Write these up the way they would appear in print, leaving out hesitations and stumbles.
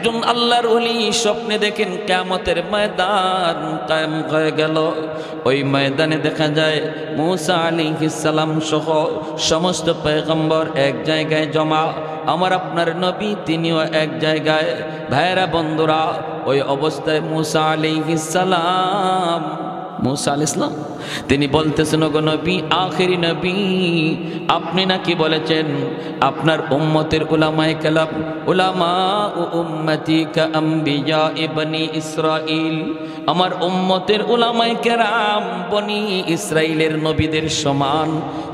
একজন আল্লাহর ওলি স্বপ্নে দেখেন কিয়ামতের ময়দান কায়েম হয়ে গেল। ওই ময়দানে দেখা যায় মূসা আলাইহিস সালাম সহ সমস্ত পয়গম্বর এক জায়গায় জমা, আমার আপনার নবী তিনিও এক জায়গায়। ভাইরা বন্ধুরা, ওই অবস্থায় মূসা আলাইহিস সালাম, মূসা আলাইহিস সালাম তিনি বলতেছেন, ওগো নবী, আখেরি নবী, আপনি নাকি বলেছেন আপনার উম্মতের উলামায়ে কেরাম, উলামা ও উম্মতি কা আম্বিয়া বনি ইসরাইল, আমার উম্মতের উলামায়ে কেরাম বনি ইসরাইলের নবীদের সমান।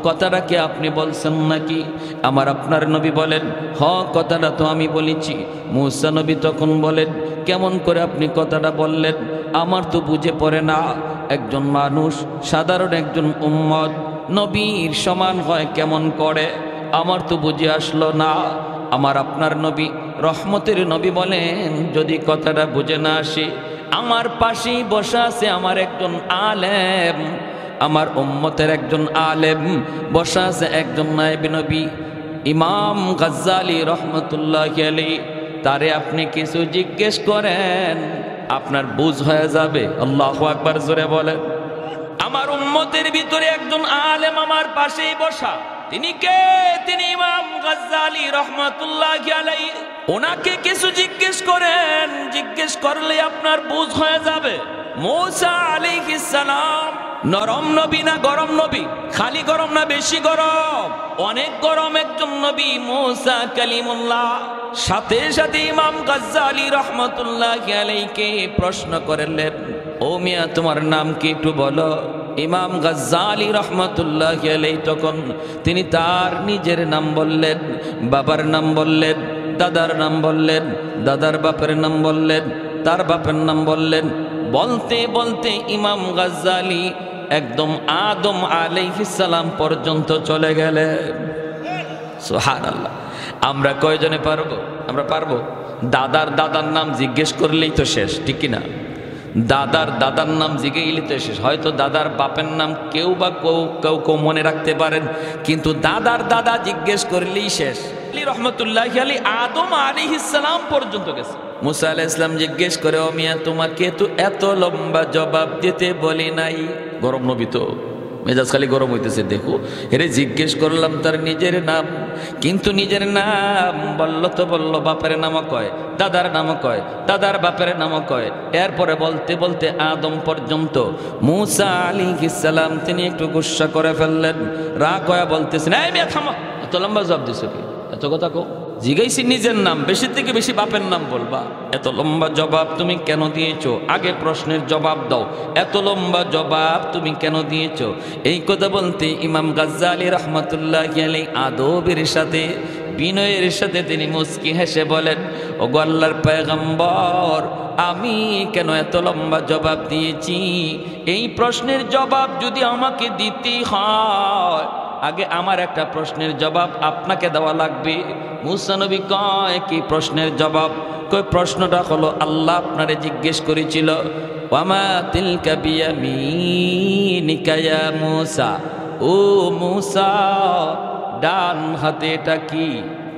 কথাটা কি আপনি বলছেন নাকি? আমার আপনার নবী বলেন, হ, কথাটা তো আমি বলেছি। মূসা নবী তখন বলেন, কেমন করে আপনি কথাটা বললেন? আমার তো বুঝে পড়ে না, একজন মানুষ সাধারণ একজন উম্মত নবীর সমান হয় কেমন করে? আমার তো বুঝে আসলো না। আমার আপনার নবী রহমতের নবী বলেন, যদি কথাটা বুঝে না আসে, আমার পাশেই বসা আছে আমার একজন আলেম, আমার উম্মতের একজন আলেম বসা আছে, একজন নায়েব নবী ইমাম গাজ্জালি রহমতুল্লাহি আলাইহি, তারে আপনি কিছু জিজ্ঞেস করেন, আপনার বুঝ হয়ে যাবে। আল্লাহু আকবার, জোরে বলেন। আমার উম্মতের ভিতরে একজন আলেম আমার পাশেই বসা, তিনি কে? তিনি ইমাম গাজ্জালি রহমাতুল্লাহি আলাইহি। ওনাকে কিছু জিজ্ঞেস করেন, জিজ্ঞেস করলে আপনার বুঝ হয়ে যাবে। মূসা আলাইহিস সালাম নরম নবী না গরম নবী? খালি গরম না বেশি গরম? অনেক গরম একজন নবী মূসা কালিমুল্লাহ। সাথে সাথে ইমাম গাজ্জালি রহমাতুল্লাহি আলাইহিকে প্রশ্ন করলেন, ও মিয়া, তোমার নাম কি একটু বলো? ইমাম গাজ্জালি রহমাতুল্লাহি আলাইহি তখন তিনি তার নিজের নাম বললেন, বাবার নাম বললেন, দাদার নাম বললেন, দাদার বাপের নাম বললেন, তার বাপের নাম বললেন। বলতে বলতে ইমাম গাজ্জালি একদম আদম আলাইহিস সালাম পর্যন্ত চলে গেলেন। সুবহানাল্লাহ। আমরা কয়জনে পারবো? আমরা পারবো? দাদার দাদার নাম জিজ্ঞেস করলেই তো শেষ, ঠিক কিনা? দাদার দাদার নাম জিজ্ঞেস তো শেষ। হয়তো দাদার বাপের নাম কেউ বা কেউ মনে রাখতে পারেন, কিন্তু দাদার দাদা জিজ্ঞেস করলেই শেষ। রহমতুল্লাহি আলাইহি আদম আলাইহিস সালাম পর্যন্ত গেছে। মূসা আলাইহিস সালাম জিজ্ঞেস করে, ও মিয়া, তোমাকে তো এত লম্বা জবাব দিতে বলি নাই। গরম নবী তো, মেজাজ খালি গরম হইতেছে। দেখো, এরে জিজ্ঞেস করলাম তার নিজের নাম, কিন্তু নিজের নাম বলল তো বলল, বাপের নামও কয়, দাদার নামও কয়, দাদার বাপের নামও কয়। এরপরে বলতে বলতে আদম পর্যন্ত। মূসা আলাইহিস সালাম তিনি একটু গুসা করে ফেললেন, রাগ হয়ে বলতেছেন, এই মেয়ে থামো, এত লম্বা জবাব দিছো কি? এত কথা কো, জিগাইছি নিজের নাম, বেশি থেকে বেশি বাপের নাম বলবা, এত লম্বা জবাব তুমি কেন দিয়েছো? আগে প্রশ্নের জবাব দাও, এত লম্বা জবাব তুমি কেন দিয়েছো? এই কথা বলতে ইমাম গাজ্জালি রহমাতুল্লাহি আলাইহি আদবের সাথে, বিনয়ের সাথে তিনি মুস্কি হেসে বলেন, ওগো আল্লাহর পয়গম্বর, আমি কেন এত লম্বা জবাব দিয়েছি? এই প্রশ্নের জবাব যদি আমাকে দিতেই হয়, আগে আমার একটা প্রশ্নের জবাব আপনাকে দেওয়া লাগবে। মূসা নবী কয়, কি প্রশ্নের জবাব? কই প্রশ্নটা হলো, আল্লাহ আপনারে জিজ্ঞেস করেছিল, ওয়ামা তিলকা বিয়ামিনিকা ইয়া মূসা, ও মূসা, ডান হাতে এটা কি?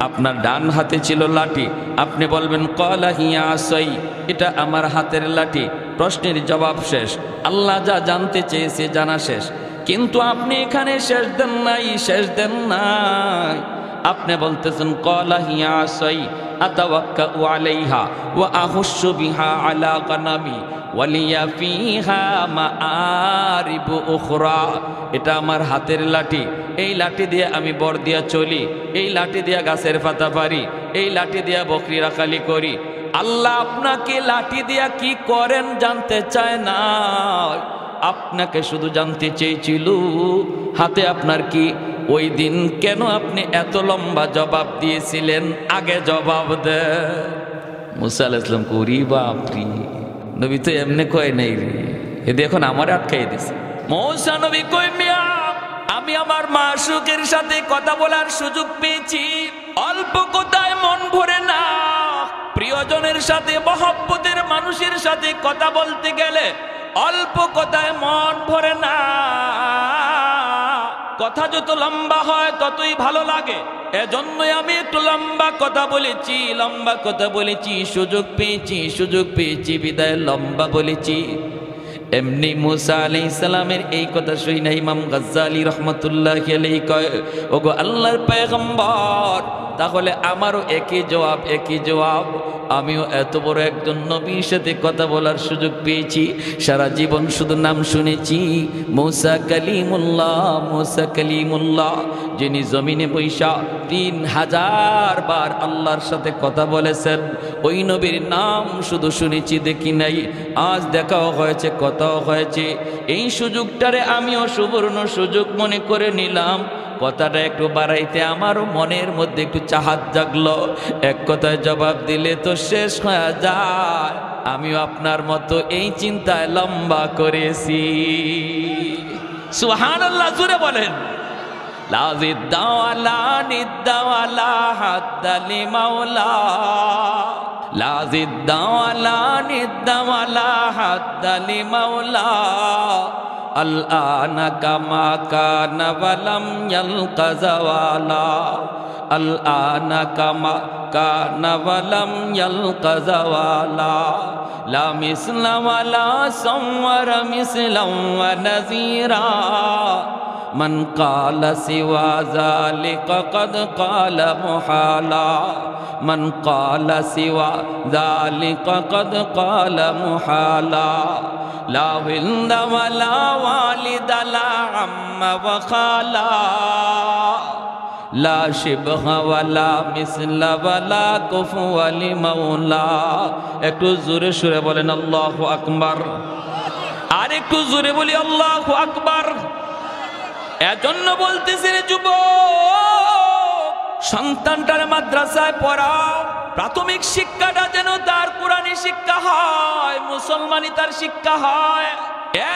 আপনার ডান হাতে ছিল লাঠি, আপনি বলবেন ক্বালা হিয়া আসাই, এটা আমার হাতের লাঠি। প্রশ্নের জবাব শেষ, আল্লাহ যা জানতে চেয়েছে জানা শেষ। কিন্তু আপনি এখানে শেষ দেন নাই, শেষ দেন নাই। আপনি বলতেছেন ক্বালা হিয়া আসাই আতাওয়াক্কাউ আলাইহা ওয়া আহুশু বিহা আলা গানামি ওয়ালিয়া ফিহা মাআরিবু উখরা, এটা আমার হাতের লাঠি, এই লাঠি দিয়ে আমি বর দিয়া চলি, এই লাঠি দিয়া গাছের পাতা পারি, এই লাঠি দিয়া বকরি রাখালি করি। আল্লাহ আপনাকে লাঠি দিয়া কি করেন জানতে চায় না, আপনাকে শুধু জানতে চেয়েছিল হাতে আপনার কি? ওই দিন কেন আপনি এত লম্বা জবাব দিয়েছিলেন? আগে জবাব দে। মূসা আলাইহিস সালাম করি বাপরি, নবী তো এমনি কয় নাই রে, এ দেখুন আমার আটকাই দিছে। মূসা নবী কই, মিয়া, আমি আমার মাশূকের সাথে কথা বলার সুযোগ পেয়েছি, অল্প কথায় মন ভরে না। প্রিয়জনের সাথে, মহব্বতের মানুষের সাথে কথা বলতে গেলে অল্প কথায় মন ভরে না। কথা যত লম্বা হয় ততই ভালো লাগে। এজন্যই আমি একটু লম্বা কথা বলেছি, সুযোগ পেয়েছি বিদায় লম্বা বলেছি। এমনি মুসা আলাইহিস সালামের এই কথা শুনে ইমাম গাজ্জালী রাহমাতুল্লাহি আলাইহি কয়, ওগো আল্লাহর পয়গম্বর, তাহলে আমারও একই জবাব। আমিও এত বড় একজন নবীর সাথে কথা বলার সুযোগ পেয়েছি, সারা জীবন শুধু নাম শুনেছি মুসা কালিমুল্লাহ, যিনি জমিনে বৈশা 3000 বার আল্লাহর সাথে কথা বলেছেন। ওই নবীর নাম শুধু শুনেছি, দেখি নাই। আজ দেখাও হয়েছে, কথাও হয়েছে। এই সুযোগটারে আমিও সুবর্ণ সুযোগ মনে করে নিলাম। কথাটা একটু বাড়াইতে আমারও মনের মধ্যে একটু চাহাত জাগলো। এক কথায় জবাব দিলে তো শেষ হয়ে যায়। আমিও আপনার মতো এই চিন্তায় লম্বা করেছি। সুবহানাল্লাহ, জোরে বলেন। লাজিদ্দাওয়ালা নিদ্দাওয়ালা হাদ্দালি মাওলা, লাজিদ্দাওয়ালা নিদ্দাওয়ালা হাদ্দালি মাওলা, আল-আনা কামা কানা ওয়ালাম ইয়ালকা যাওয়ালা, আল-আনা কামা কানা ওয়ালাম ইয়ালকা যাওয়ালা, লা মিসলা ওয়ালা সাওয়ারা মিসলাম ওয়া নাযীরা, মান ক্বালা সিওয়া যালিকা ক্বাদ ক্বালা মুহালা, মান ক্বালা সিওয়া যালিকা ক্বাদ ক্বালা মুহালা, লা হিন্দা ওয়ালা ওয়ালিদা লা আম্মা ওয়া খালা, লা শিবহা ওয়ালা মিসলা ওয়ালা কুফুয়া লিমাওলা। একটু জোরে সুরে বলেন আল্লাহু আকবার। আর একটু জোরে বলি আল্লাহু আকবার। এজন্য বলতেছি রে যুবক, সন্তানটার মাদ্রাসায় পড়াও। প্রাথমিক শিক্ষাটা যেন তার কোরআনী শিক্ষা হয়, মুসলমানি তার শিক্ষা হয়।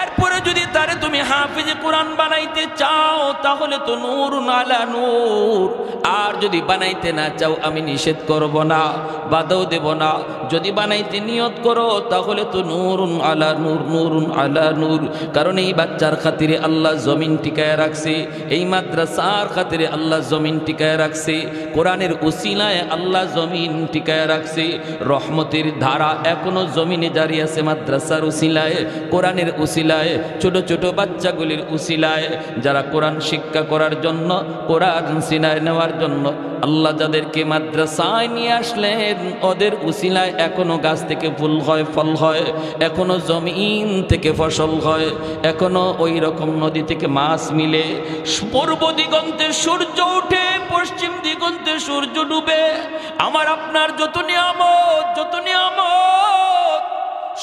এরপরে যদি তারে তুমি হাফিজে কোরআন বানাইতে চাও, তাহলে তো নূরুন আলা নূর। আর যদি বানাইতে না চাও, আমি নিষেধ করব না, বাধাও দেব না। যদি বানাইতে নিয়ত করো, তাহলে তো নূরুন আলা নূর, নূরুন আলা নূর। কারণ এই বাচ্চার খাতিরে আল্লাহ জমিন টিকায় রাখছে, এই মাদ্রাসার খাতিরে আল্লাহ জমিন টিকায় রাখছে, কোরআনের উসিলায় আল্লাহ জমিন টিকায় রাখছে। রহমতের ধারা এখনো জমিনে জারি আছে মাদ্রাসার উসিলায়, কোরআনের উসিলায়, ছোট ছোট বাচ্চাগুলির উসিলায়, যারা কোরআন শিক্ষা করার জন্য, কোরআন সিনায় নেওয়ার জন্য আল্লাহ যাদেরকে মাদ্রাসায় নিয়ে আসলেন, ওদের উসিলায় এখনো গাছ থেকে ফুল হয়, ফল হয়, এখনো জমিন থেকে ফসল হয়, এখনো ওই রকম নদী থেকে মাছ মিলে। পূর্ব দিগন্তে সূর্য উঠে, পশ্চিম দিগন্তে সূর্য ডুবে। আমার আপনার যত নিয়ামত,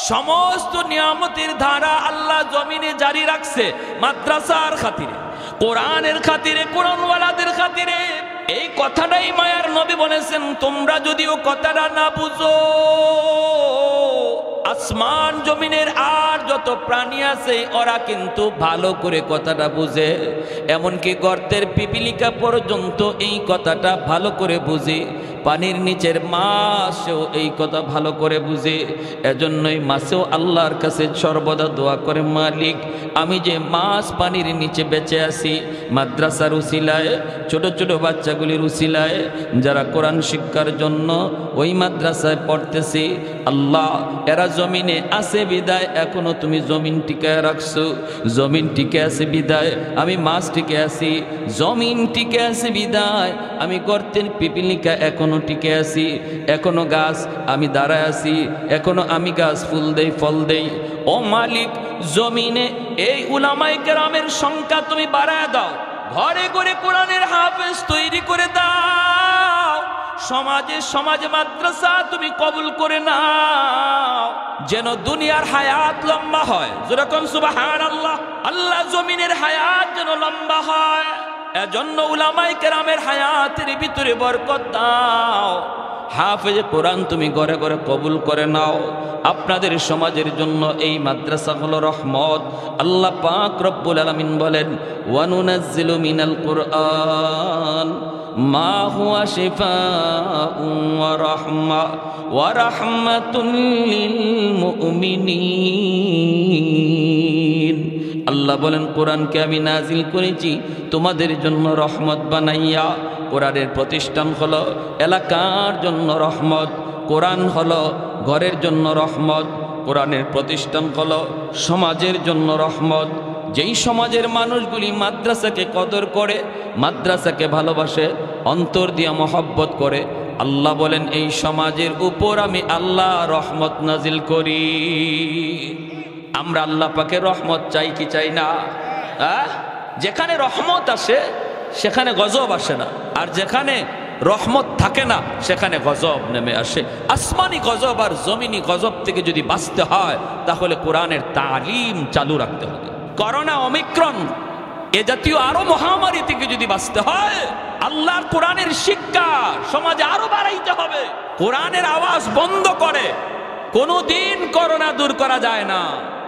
সমস্ত নিয়ামতের ধারা আল্লাহ জমিনে জারি রাখছে মাদ্রাসার খাতিরে, কোরআনের খাতিরে, কোরআনওয়ালাদের খাতিরে। এই কথাটাই মায়ার নবী বলেছেন, তোমরা যদিও কথাটা না বুঝো, আসমান জমিনের আর যত প্রাণী আছে ওরা কিন্তু ভালো করে কথাটা বুঝে। এমনকি গর্তের পিপিলিকা পর্যন্ত এই কথাটা ভালো করে বুঝে, পানির নিচের মাছও এই কথা ভালো করে বুঝে। এজন্যই মাছেও আল্লাহর কাছে সর্বদা দোয়া করে, মালিক আমি যে মাছ পানির নিচে বেঁচে আছি, মাদ্রাসার উসিলায়, ছোট ছোট বাচ্চাগুলির উসিলায়, যারা কোরআন শিক্ষার জন্য ওই মাদ্রাসায় পড়তেছি, আল্লাহ এরা জমিনে আছে বিদায় এখনো তুমি জমিন টিকায় রাখছো। জমিন টিকে আছে বিদায় আমি মাছ টিকে আছি, জমিন টিকে আছে বিদায় আমি গর্তের পিপিলিকা এখনো টিকে আছি, এখনো গাছ আমি দাঁড়ায় আছি, এখনো আমি গাছ ফুল দেই, ফল দেই। ও মালিক, জমিনে এই উলামায়ে কেরামের সংখ্যা তুমি বাড়ায় দাও, ঘরে ঘরে কোরআনের হাফেজ তৈরি করে দাও, সমাজে মাদ্রাসা তুমি কবুল করে নাও, যেন দুনিয়ার হায়াত লম্বা হয়। যেরকম সুবহানাল্লাহ, আল্লাহ জমিনের হায়াত যেন লম্বা হয়। এজন্য উলামায়ে কেরামের হায়াতের ভিতরে বরকত দাও। হাফেজ কোরআন তুমি ঘরে ঘরে কবুল করে নাও। আপনাদের সমাজের জন্য এই মাদ্রাসা হলো রহমত। আল্লাহ পাক রব্বুল আলামিন বলেন, ওয়ানুনাজ্জিলু মিনাল কুরআন মা হুয়া শিফাউন ওয়া রাহমাতুন লিল মুমিনিন। আল্লাহ বলেন কোরআনকে আমি নাজিল করেছি তোমাদের জন্য রহমত বানাইয়া। কোরআনের প্রতিষ্ঠান হলো এলাকার জন্য রহমত, কোরআন হলো ঘরের জন্য রহমত, কোরআনের প্রতিষ্ঠান হলো সমাজের জন্য রহমত। যেই সমাজের মানুষগুলি মাদ্রাসাকে কদর করে, মাদ্রাসাকে ভালোবাসে, অন্তর দিয়া মহব্বত করে, আল্লাহ বলেন এই সমাজের উপর আমি আল্লাহ রহমত নাজিল করি। আমরা আল্লাহ পাকের রহমত চাই কি চাই না? যেখানে রহমত আসে সেখানে গজব আসে না, আর যেখানে রহমত থাকে না সেখানে গজব নেমে আসে। আসমানি গজব আর জমিনি গজব থেকে যদি বাঁচতে হয় তাহলে কোরআনের তালিম চালু রাখতে হবে। করোনা, ওমিক্রন এ জাতীয় আরো মহামারী থেকে যদি বাঁচতে হয় আল্লাহর কোরআনের শিক্ষা সমাজে আরো বাড়াইতে হবে। কোরআনের আওয়াজ বন্ধ করে কোনোদিন করোনা দূর করা যায় না,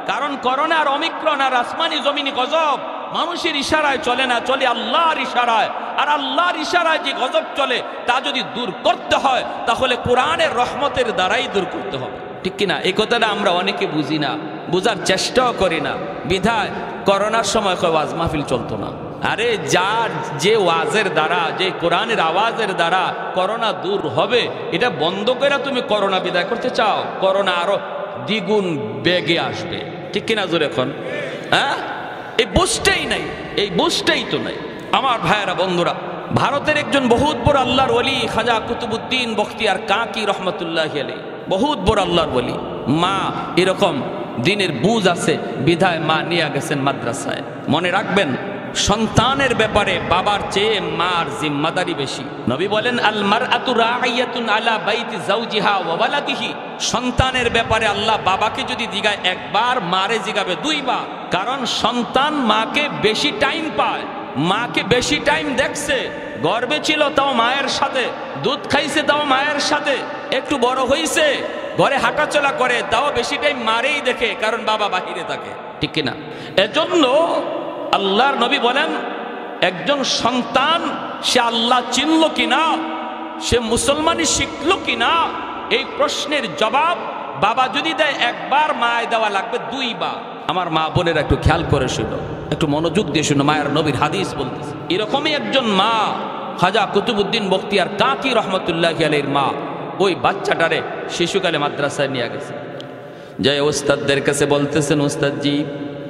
কারণ করোনা আর ওমিক্রন আর আসমানি জমিনি গজব মানুষের ইশারায় চলে না, চলে আল্লাহর ইশারায়। আর আল্লাহর ইশারায় যে গজব চলে তা যদি দূর করতে হয় তাহলে কোরআনের রহমতের দ্বারাই দূর করতে হবে, ঠিক কিনা? এই কথাটা আমরা অনেকে বুঝি না, বুঝার চেষ্টাও করি না। বিধায় করোনার সময় ওয়াজ মাহফিল চলতো না। আরে যার যে ওয়াজের দ্বারা, যে কোরআনের আওয়াজের দ্বারা করোনা দূর হবে, এটা বন্ধ করে তুমি করোনা বিদায় করতে চাও, করোনা আরো দ্বিগুণ বেগে আসবে, ঠিক কিনা? জোর এখন এই বুঝটাই নাই, এই বুঝটাই তো নাই। আমার ভাইয়েরা, বন্ধুরা, ভারতের একজন বহুত বড় আল্লাহর ওলি খাজা কুতুবউদ্দিন বখতিয়ার কাকি রহমতুল্লাহ আলাইহি, বহুত বড় আল্লাহর ওলি। মা এরকম দিনের বুঝ আছে বিধায় মা নিয়ে গেছেন মাদ্রাসায়। মনে রাখবেন, সন্তানের ব্যাপারে বাবার চেয়ে মার জিম্মাদারি বেশি। নবী বলেন আল মারআতু রাইয়াতুন আলা বাইতি যাওজিহা ওয়া ওয়ালাদিহি। সন্তানের ব্যাপারে আল্লাহ বাবাকে যদি জিগায় একবার, মারে জিগাবে দুইবার, কারণ সন্তান মাকে বেশি টাইম পায়, মাকে বেশি টাইম দেখছে। গর্ভে ছিল তাও মায়ের সাথে, দুধ খাইছে তাও মায়ের সাথে, একটু বড় হইছে ঘরে হাঁটাচলা করে তাও বেশি টাইম মারেই দেখে, কারণ বাবা বাহিরে থাকে, ঠিক কিনা? এজন্য আল্লাহর নবী বলেন একজন সন্তান সে আল্লাহ চিনল কিনা, সে মুসলমানি শিখল কিনা, এই প্রশ্নের জবাব বাবা যদি দেয় একবার, মায় দেওয়া লাগবে দুইবার। আমার মা বোনেরা একটু খেয়াল করে শুনো, একটু মনোযোগ দিয়ে শুনো, মায়ের নবীর হাদিস বলতেছে। এরকমই একজন মা খাজা কুতুবউদ্দিন বখতিয়ার কাকি রহমতুল্লাহ আলাইহির মা ওই বাচ্চাটারে শিশুকালে মাদ্রাসায় নিয়ে গেছে। যাই ওস্তাদদের কাছে বলতেছেন, ওস্তাদজি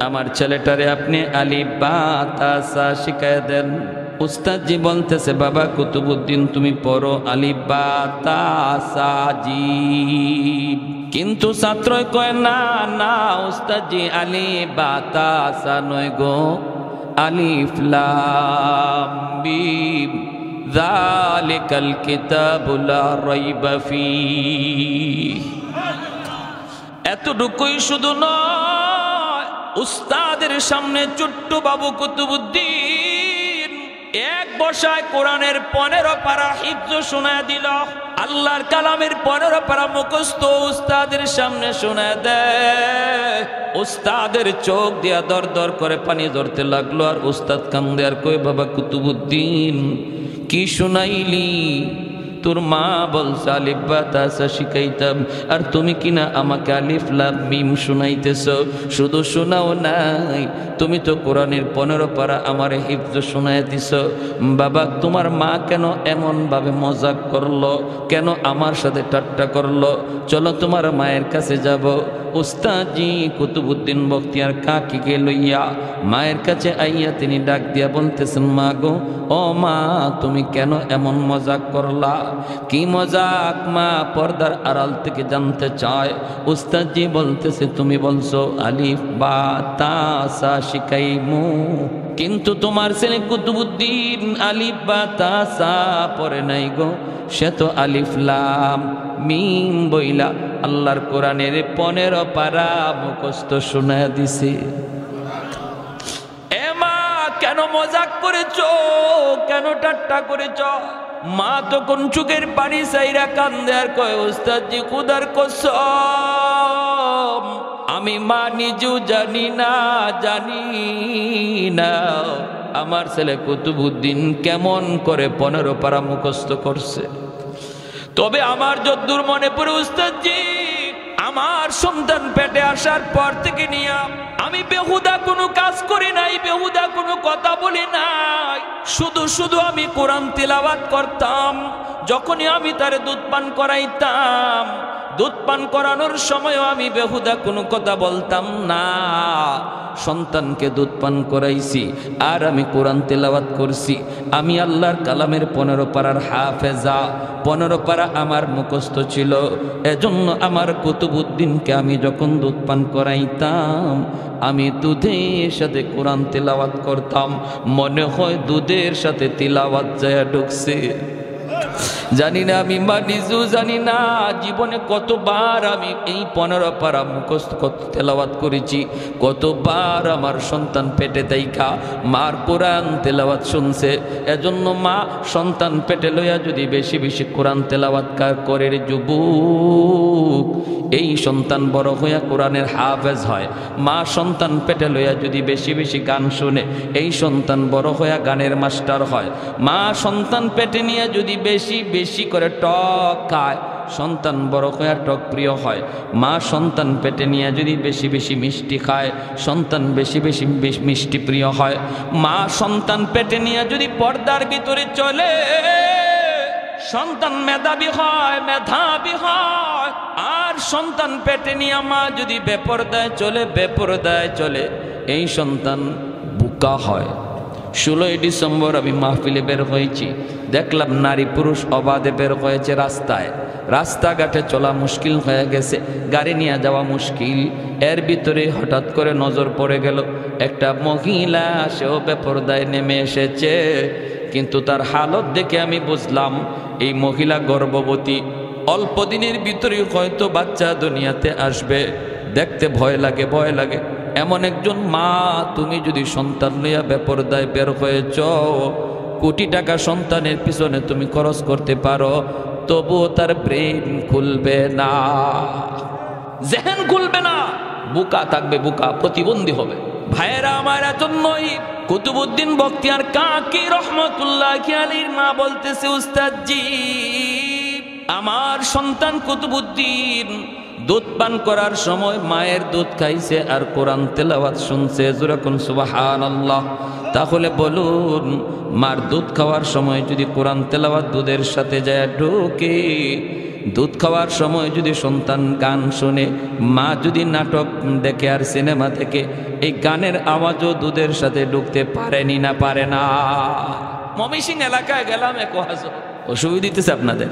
আমার ছেলেটারে আপনি আলিফ বা তা সা শিখায় দেন। উস্তাদজি বলতেছে, বাবা কুতুবউদ্দিন তুমি পড়ো আলিফ বা তা সা জিম। কিন্তু ছাত্রই কয় না না উস্তাদজি আলিফ বা তা সা নয় গো, আলিফ লাম মিম যালিকাল কিতাবু লা রাইবা ফীহ। এতটুকুই শুধু নয়, উস্তাদের সামনে ছোট্ট বাবু কুতুবউদ্দিন এক বসায় কোরআনের 15 পারা হিফজ শোনায় দিল। আল্লাহর কালামের 15 পারা মুখস্থ উস্তাদের সামনে শোনায় দেয়। উস্তাদের চোখ দিয়া দর দর করে পানি ধরতে লাগলো, আর উস্তাদ কান্দে আর কই, বাবা কুতুবউদ্দিন কি শুনাইলি? তোর মা বলছে আলিফ বা তা সা শিখাইতাম, আর তুমি কিনা আমাকে আলিফ লাম মিম শুনাইতেছ। শুধু শোনাও নাই, তুমি তো কোরআনের 15 পারা আমার হিফজ শোনাই দিছ। বাবা তোমার মা কেন এমন ভাবে মজাক করলো, কেন আমার সাথে ঠাট্টা করলো? চলো তোমার মায়ের কাছে যাব। উস্তাদজি কুতুবউদ্দিন বখতিয়ার কাকিকে লইয়া মায়ের কাছে আইয়া তিনি ডাক দিয়া বলতেছেন, মা গো, ও মা তুমি কেন এমন মজাক করলা? কি মজাক মা? পর্দার আড়াল থেকে জানতে চায়। উস্তাদজি বলতেছে, তুমি বলছো আলিফ বা তা সা শিখাইমু, কিন্তু তোমার ছেলে কুতুবউদ্দিন আলিফ বা তা সা পড়ে নাই গো, সে তো আলিফ লাম মিম বইলা আল্লাহর কোরআনের 15 পারা মুখস্থ শোনায় দিছে। এ মা কেন মজাক করেছ, কেন ঠাট্টা করেছ? মা তখন চোখের পানি চাইরা কান্দে আর কয়, ওস্তাদজি খুদার কসম আমি মা নিজেও জানি না আমার ছেলে কুতুবউদ্দিন কেমন করে 15 পারা মুখস্থ করছে। তবে আমার যদ্দূর মনে পড়ে উস্তাদজি, আমার সন্তান পেটে আসার পর থেকে নিয়ে আমি বেহুদা কোনো কাজ করি নাই, বেহুদা কোনো কথা বলি নাই, শুধু শুধু আমি কোরআন তিলাওয়াত করতাম। যখনই আমি তারে দুধ পান করাইতাম, দুধ পান করানোর সময়ও আমি বেহুদা কোনো কথা বলতাম না। সন্তানকে দুধ পান করাইছি আর আমি কোরআন তেলাওয়াত করছি। আমি আল্লাহর কালামের 15 পারার হাফেজা, 15 পারা আমার মুখস্থ ছিল। এজন্য আমার কুতুবউদ্দিনকে আমি যখন দুধ পান করাইতাম, আমি দুধের সাথে কোরআন তেলাওয়াত করতাম। মনে হয় দুধের সাথে তিলাওয়াত যায় ঢুকছে। জানি না, আমি নিজেও জানি না জীবনে কতবার আমি এই 15 পারা মুখস্থ তেলাওয়াত করেছি, কতবার আমার সন্তান পেটে দেইখা মার কোরআন তেলাওয়াত শুনছে। এজন্য মা সন্তান পেটে লইয়া যদি বেশি বেশি কোরআন তেলাওয়াত করে রে যুবক, এই সন্তান বড় হইয়া কোরআনের হাফেজ হয়। মা সন্তান পেটে লইয়া যদি বেশি বেশি গান শুনে, এই সন্তান বড় হইয়া গানের মাস্টার হয়। মা সন্তান পেটে নিয়ে যদি বেশি বেশি করে টক খায়, সন্তান বড় হইয়া টক প্রিয় হয়। মা সন্তান পেটে নিয়ে যদি বেশি বেশি মিষ্টি খায়, সন্তান বেশি বেশি মিষ্টি প্রিয় হয়। মা সন্তান পেটে নিয়ে যদি পর্দার ভিতরে চলে, সন্তান মেধাবী হয়, মেধাবী হয়। আর সন্তান পেটে নিয়ে মা যদি বেপরদায় চলে, বেপরদায় চলে, এই সন্তান বুকা হয়। 16ই ডিসেম্বর আমি মাহফিলে বের হয়েছি, দেখলাম নারী পুরুষ অবাধে বের হয়েছে রাস্তায়। রাস্তাঘাটে চলা মুশকিল হয়ে গেছে, গাড়ি নিয়ে যাওয়া মুশকিল। এর ভিতরে হঠাৎ করে নজর পড়ে গেল একটা মহিলা, সেও বেপরদায় নেমে এসেছে। কিন্তু তার হালত দেখে আমি বুঝলাম এই মহিলা গর্ভবতী, অল্প দিনের ভিতরে হয়তো বাচ্চা দুনিয়াতে আসবে। দেখতে ভয় লাগে, ভয় লাগে। এমন একজন মা, তুমি যদি সন্তান লইয়া বেপরদায় বের হয়েছ, কোটি টাকা সন্তানের পিছনে তুমি খরচ করতে পারো, তবুও তার ব্রেন খুলবে না, জেহেন খুলবে না, বুকা থাকবে, বুকা, প্রতিবন্ধী হবে। ভাইয়েরা আমার, এজন্যই কুতুবউদ্দিন বখতিয়ার কাকি রহমতুল্লাহ আলাইহির মা বলতেছে, উস্তাদজি, আমার সন্তান কুতুবউদ্দিন দুধ পান করার সময় মায়ের দুধ খাইছে আর কোরআন তেলাওয়াত শুনছে। যেরকম সুবহানাল্লাহ। তাহলে বলুন, মার দুধ খাওয়ার সময় যদি কোরআন তেলাওয়াত দুধের সাথে যায় ঢোকে, দুধ খাওয়ার সময় যদি সন্তান গান শুনে, মা যদি নাটক দেখে আর সিনেমা দেখে, এই গানের আওয়াজও দুধের সাথে ঢুকতে পারেনি না, পারে না। ময়মনসিংহ এলাকায় গেলাম, এক অসুবিধা দিতেছে আপনাদের।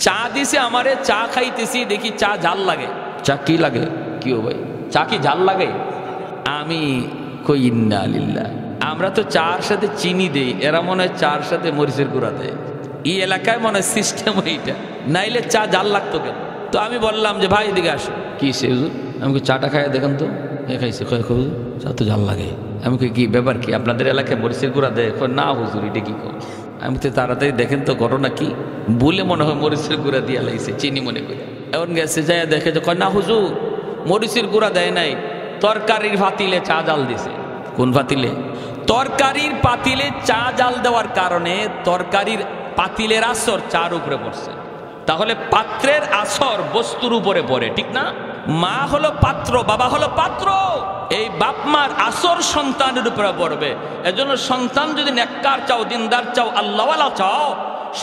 চা দিছে আমারে, চা খাইতেছি, দেখি চা ঝাল লাগে। চা কি লাগে? কি ও ভাই, চা কি ঝাল লাগে? আমি কই ইন্না লিল্লাহ, আমরা তো চার সাথে চিনি দেই, এরা মনে হয় চার সাথে মরিচের গুঁড়া দেয়। এই এলাকায় মনে হয় সিস্টেম এইটা, নাইলে চা ঝাল লাগতো কেন? তো আমি বললাম যে ভাই এদিকে আসো। কি সে হুজুর? আমি চাটা খাই দেখেন তো। খাইছে, চা তো ঝাল লাগে। আমি কি ব্যাপার কি, আপনাদের এলাকায় মরিচের গুঁড়া দেয়? না হুজুর, এটা কি কর? আমি তো তাড়াতাড়ি দেখেন তো ঘটনা কি, বলে মনে হয় মরিচের গুঁড়া দিয়া লাগছে, চিনি মনে করে। এমন গেছে যাই দেখে যে না হুজুর, মরিচের গুঁড়া দেয় নাই, তরকারির পাতিলে চা জাল দিছে। কোন পাতিলে? তরকারির পাতিলে চা জাল দেওয়ার কারণে তরকারির পাতিলের আসর চার উপরে পড়ছে। তাহলে পাত্রের আসর বস্তুর উপরে পড়ে, ঠিক না? মা হলো পাত্র, বাবা হলো পাত্র। এই বাপ মার আসর সন্তানের উপরে পড়বে। এজন্য সন্তান যদি নেককার চাও, দিনদার চাও, আল্লাহওয়ালা চাও,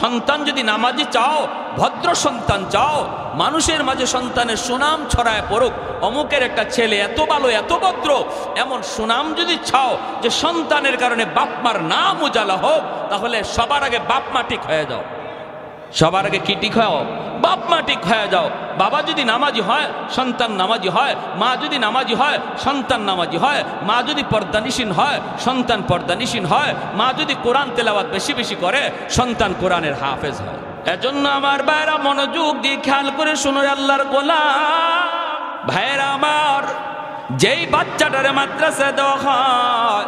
সন্তান যদি নামাজি চাও, ভদ্র সন্তান চাও, মানুষের মাঝে সন্তানের সুনাম ছড়ায় পড়ুক, অমুকের একটা ছেলে এত ভালো, এত ভদ্র, এমন সুনাম যদি চাও যে সন্তানের কারণে বাপ মার নাম উজালা হোক, তাহলে সবার আগে বাপ মা ঠিক হয়ে যাও। সবার আগে কি ঠিক হও? বাপ মা ঠিক হয়ে যাও। বাবা যদি নামাজি হয়, সন্তান নামাজি হয়। মা যদি নামাজি হয়, সন্তান নামাজি হয়। মা যদি পর্দানিসীন হয়, সন্তান পর্দানিসীন হয়। মা যদি কোরআন তেলাওয়াত বেশি বেশি করে, সন্তান কোরআনের হাফেজ হয়। এজন্য আমার ভাইরা মনোযোগ দিয়ে খেয়াল করে শুনো, আল্লাহর গোলাম ভাইরা আমার, যেই বাচ্চাটারে মাদ্রাসায় দেওয়া হয়,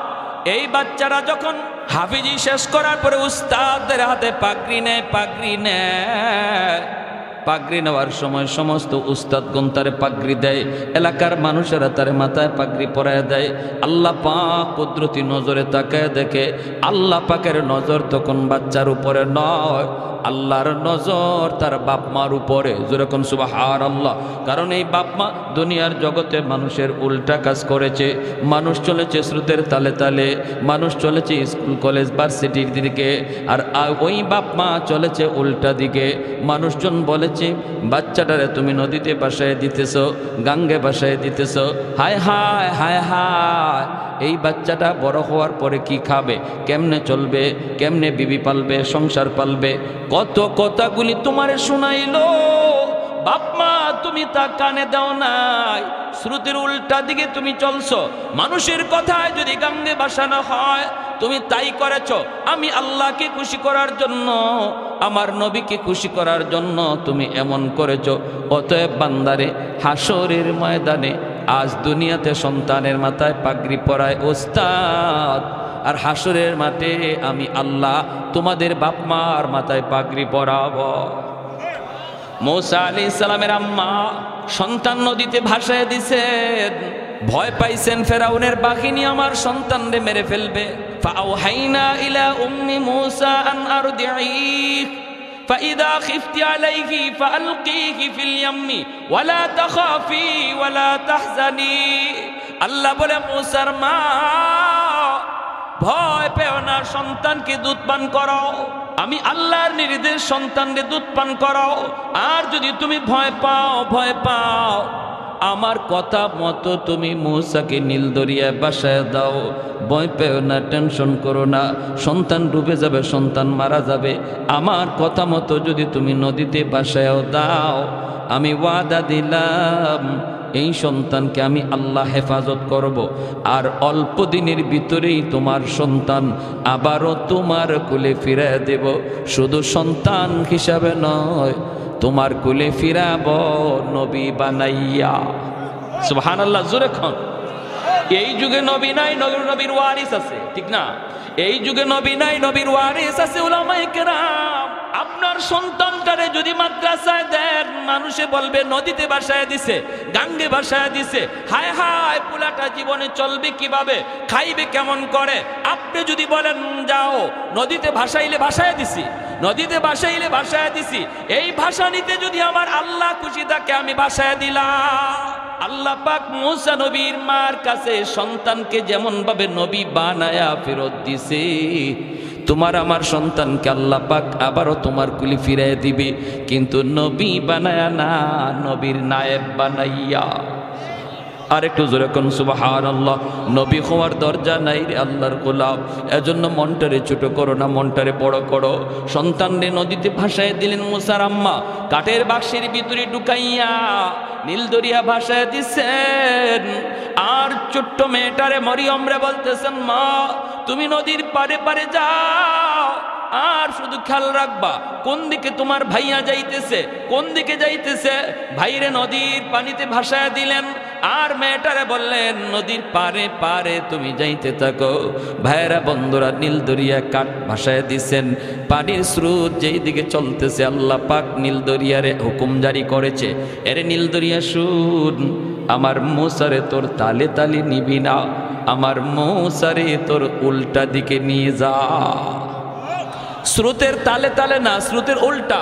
এই বাচ্চারা যখন হাফিজি শেষ করার পরে উস্তাদের হাতে পাগড়ি নেয়, পাগড়ি নেওয়ার সময় সমস্ত উস্তাদগণ তারে পাগড়ি দেয়, এলাকার মানুষেরা তারে মাথায় পাগড়ি পরায় দেয়। আল্লাহ পাক কুদরতি নজরে তাকায় দেখে, আল্লাহ পাকের নজর তখন বাচ্চার উপরে নয়, আল্লাহর নজর তার বাপ মার উপরে, যেরকম সুবহানাল্লাহ। কারণ এই বাপ মা দুনিয়ার জগতে মানুষের উল্টা কাজ করেছে, মানুষ চলেছে স্রোতের তালে তালে, মানুষ চলেছে স্কুল কলেজ ভার্সিটির দিকে, আর ওই বাপ মা চলেছে উল্টা দিকে। মানুষজন বলেছে বাচ্চাটারে তুমি নদীতে ভাসায় দিতেছ, গাঙ্গে ভাসায় দিতেছ, হায় হায় হায় হায়, এই বাচ্চাটা বড় হওয়ার পরে কি খাবে, কেমনে চলবে, কেমনে বিবি পালবে, সংসার পালবে, কত কথাগুলি তোমারে শোনাইলো, বাপ মা তুমি তা কানে দাও নাই, শ্রুতির উল্টা দিকে তুমি চলছো। মানুষের কথায় যদি গাঙ্গে ভাসানো হয় তুমি তাই করেছ। আমি আল্লাহকে খুশি করার জন্য, আমার নবীকে খুশি করার জন্য তুমি এমন করেছ। অতএব বান্দারে, হাসরের ময়দানে আজ দুনিয়াতে সন্তানের মাথায় পাগড়ি পরায় ওস্তাদ, আর হাসরের মাঠে আমি আল্লাহ তোমাদের বাপ মার মাথায় পাগড়ি পরাবো। মূসা আলাইহিস সালামের আম্মা সন্তান নদীতে ভাসায় দিছেন, ভয় পাইছেন ফেরাউনের বাহিনী আমার সন্তানরে মেরে ফেলবে। ফাআওহাইনা ইলা উম্মি মূসা আন আরদিঈহ ফাইদা খিফতি আলাইহি ফাআলকিহি ফিল ইয়াম্মি ওয়ালা তাখাফি ওয়ালা তাহজানি। আল্লাহ বলে মূসার মা, ভয় পেও না, সন্তানকে দুধ পান করাও, আমি আল্লাহর নির্দেশ, সন্তানকে দুধ পান করাও। আর যদি তুমি ভয় পাও, আমার কথা মতো তুমি মূসাকে নীল দরিয়ায় ভাসায় দাও। ভয় পেও না, টেনশন করো না, সন্তান ডুবে যাবে, সন্তান মারা যাবে, আমার কথা মতো যদি তুমি নদীতে ভাসায় দাও, আমি ওয়াদা দিলাম এই সন্তানকে আমি আল্লাহ হেফাজত করব, আর অল্প দিনের ভিতরেই তোমার সন্তান আবারও তোমার কোলে ফিরিয়ে দেব। শুধু সন্তান হিসাবে নয়, তোমার কোলে ফিরাব নবী বানাইয়া। সুবহানাল্লাহ, জোরে খন। এই যুগে নবী নাই, নবীর ওয়ারিস আছে, ঠিক না? এই যুগে নবী নাই, নবীর ওয়ারিস আছে উলামায়ে কেরাম। আপনার সন্তানটারে যদি মাদ্রাসায় দেন, মানুষে বলবে নদীতে ভাসায় দিছে, গাঙ্গে ভাসায় দিছে, হায় হায় পুলাটা জীবনে চলবে কিভাবে, খাইবে কেমন করে। আপনি যদি বলেন যাও নদীতে ভাসাইলে ভাসায় দিছি, নদীতে ভাসাইলে ভাসায় দিছি, এই ভাসানিতে যদি আমার আল্লাহ খুশি থাকে আমি ভাসায় দিলাম। আল্লাহ পাক মূসা নবীর মার কাছে সন্তানকে যেমন ভাবে নবী বানায়া ফেরত দিছে, তোমার আমার সন্তানকে আল্লাহ পাক আবারও তোমার কুলি ফিরিয়ে দিবে, কিন্তু নবী বানায়া না, নবীর নায়েব বানাইয়া। আর একটু জোরে কোন সুবহানাল্লাহ। নবী হওয়ার দরজা নাই রে আল্লাহর গোলাম, এজন্য মনটারে ছোট করো না, মনটারে বড় করো। সন্তানরে নদীতে ভাসায় দিলেন মূসার আম্মা, কাঠের বাক্সের ভিতরে ঢুকাইয়া নীল দরিয়া ভাসায় দিছেন। আর ছোট্ট মেয়েটারে মরিয়মরে বলতেছেন, মা তুমি নদীর পারে পারে যাও, আর শুধু খেয়াল রাখবা কোন দিকে তোমার ভাইয়া যাইতেছে, কোন দিকে যাইতেছে। ভাইরে নদীর পানিতে ভাসায় দিলেন, আর মেয়েটারে বললেন নদীর পারে পারে তুমি যাইতে থাকো। ভাইয়েরা বন্ধুরা, নীল দরিয়া কাঠ ভাসায় দিছেন, পানির স্রোত যেই দিকে চলতেছে আল্লাহ পাক নীল দরিয়ারে হুকুম জারি করেছে, এরে নীল দরিয়া শুন, আমার মূসারে তোর তালে তালে নিবি না, আমার মূসারে তোর উল্টা দিকে নিয়ে যা। স্রোতের তালে তালে না, স্রোতের উল্টা,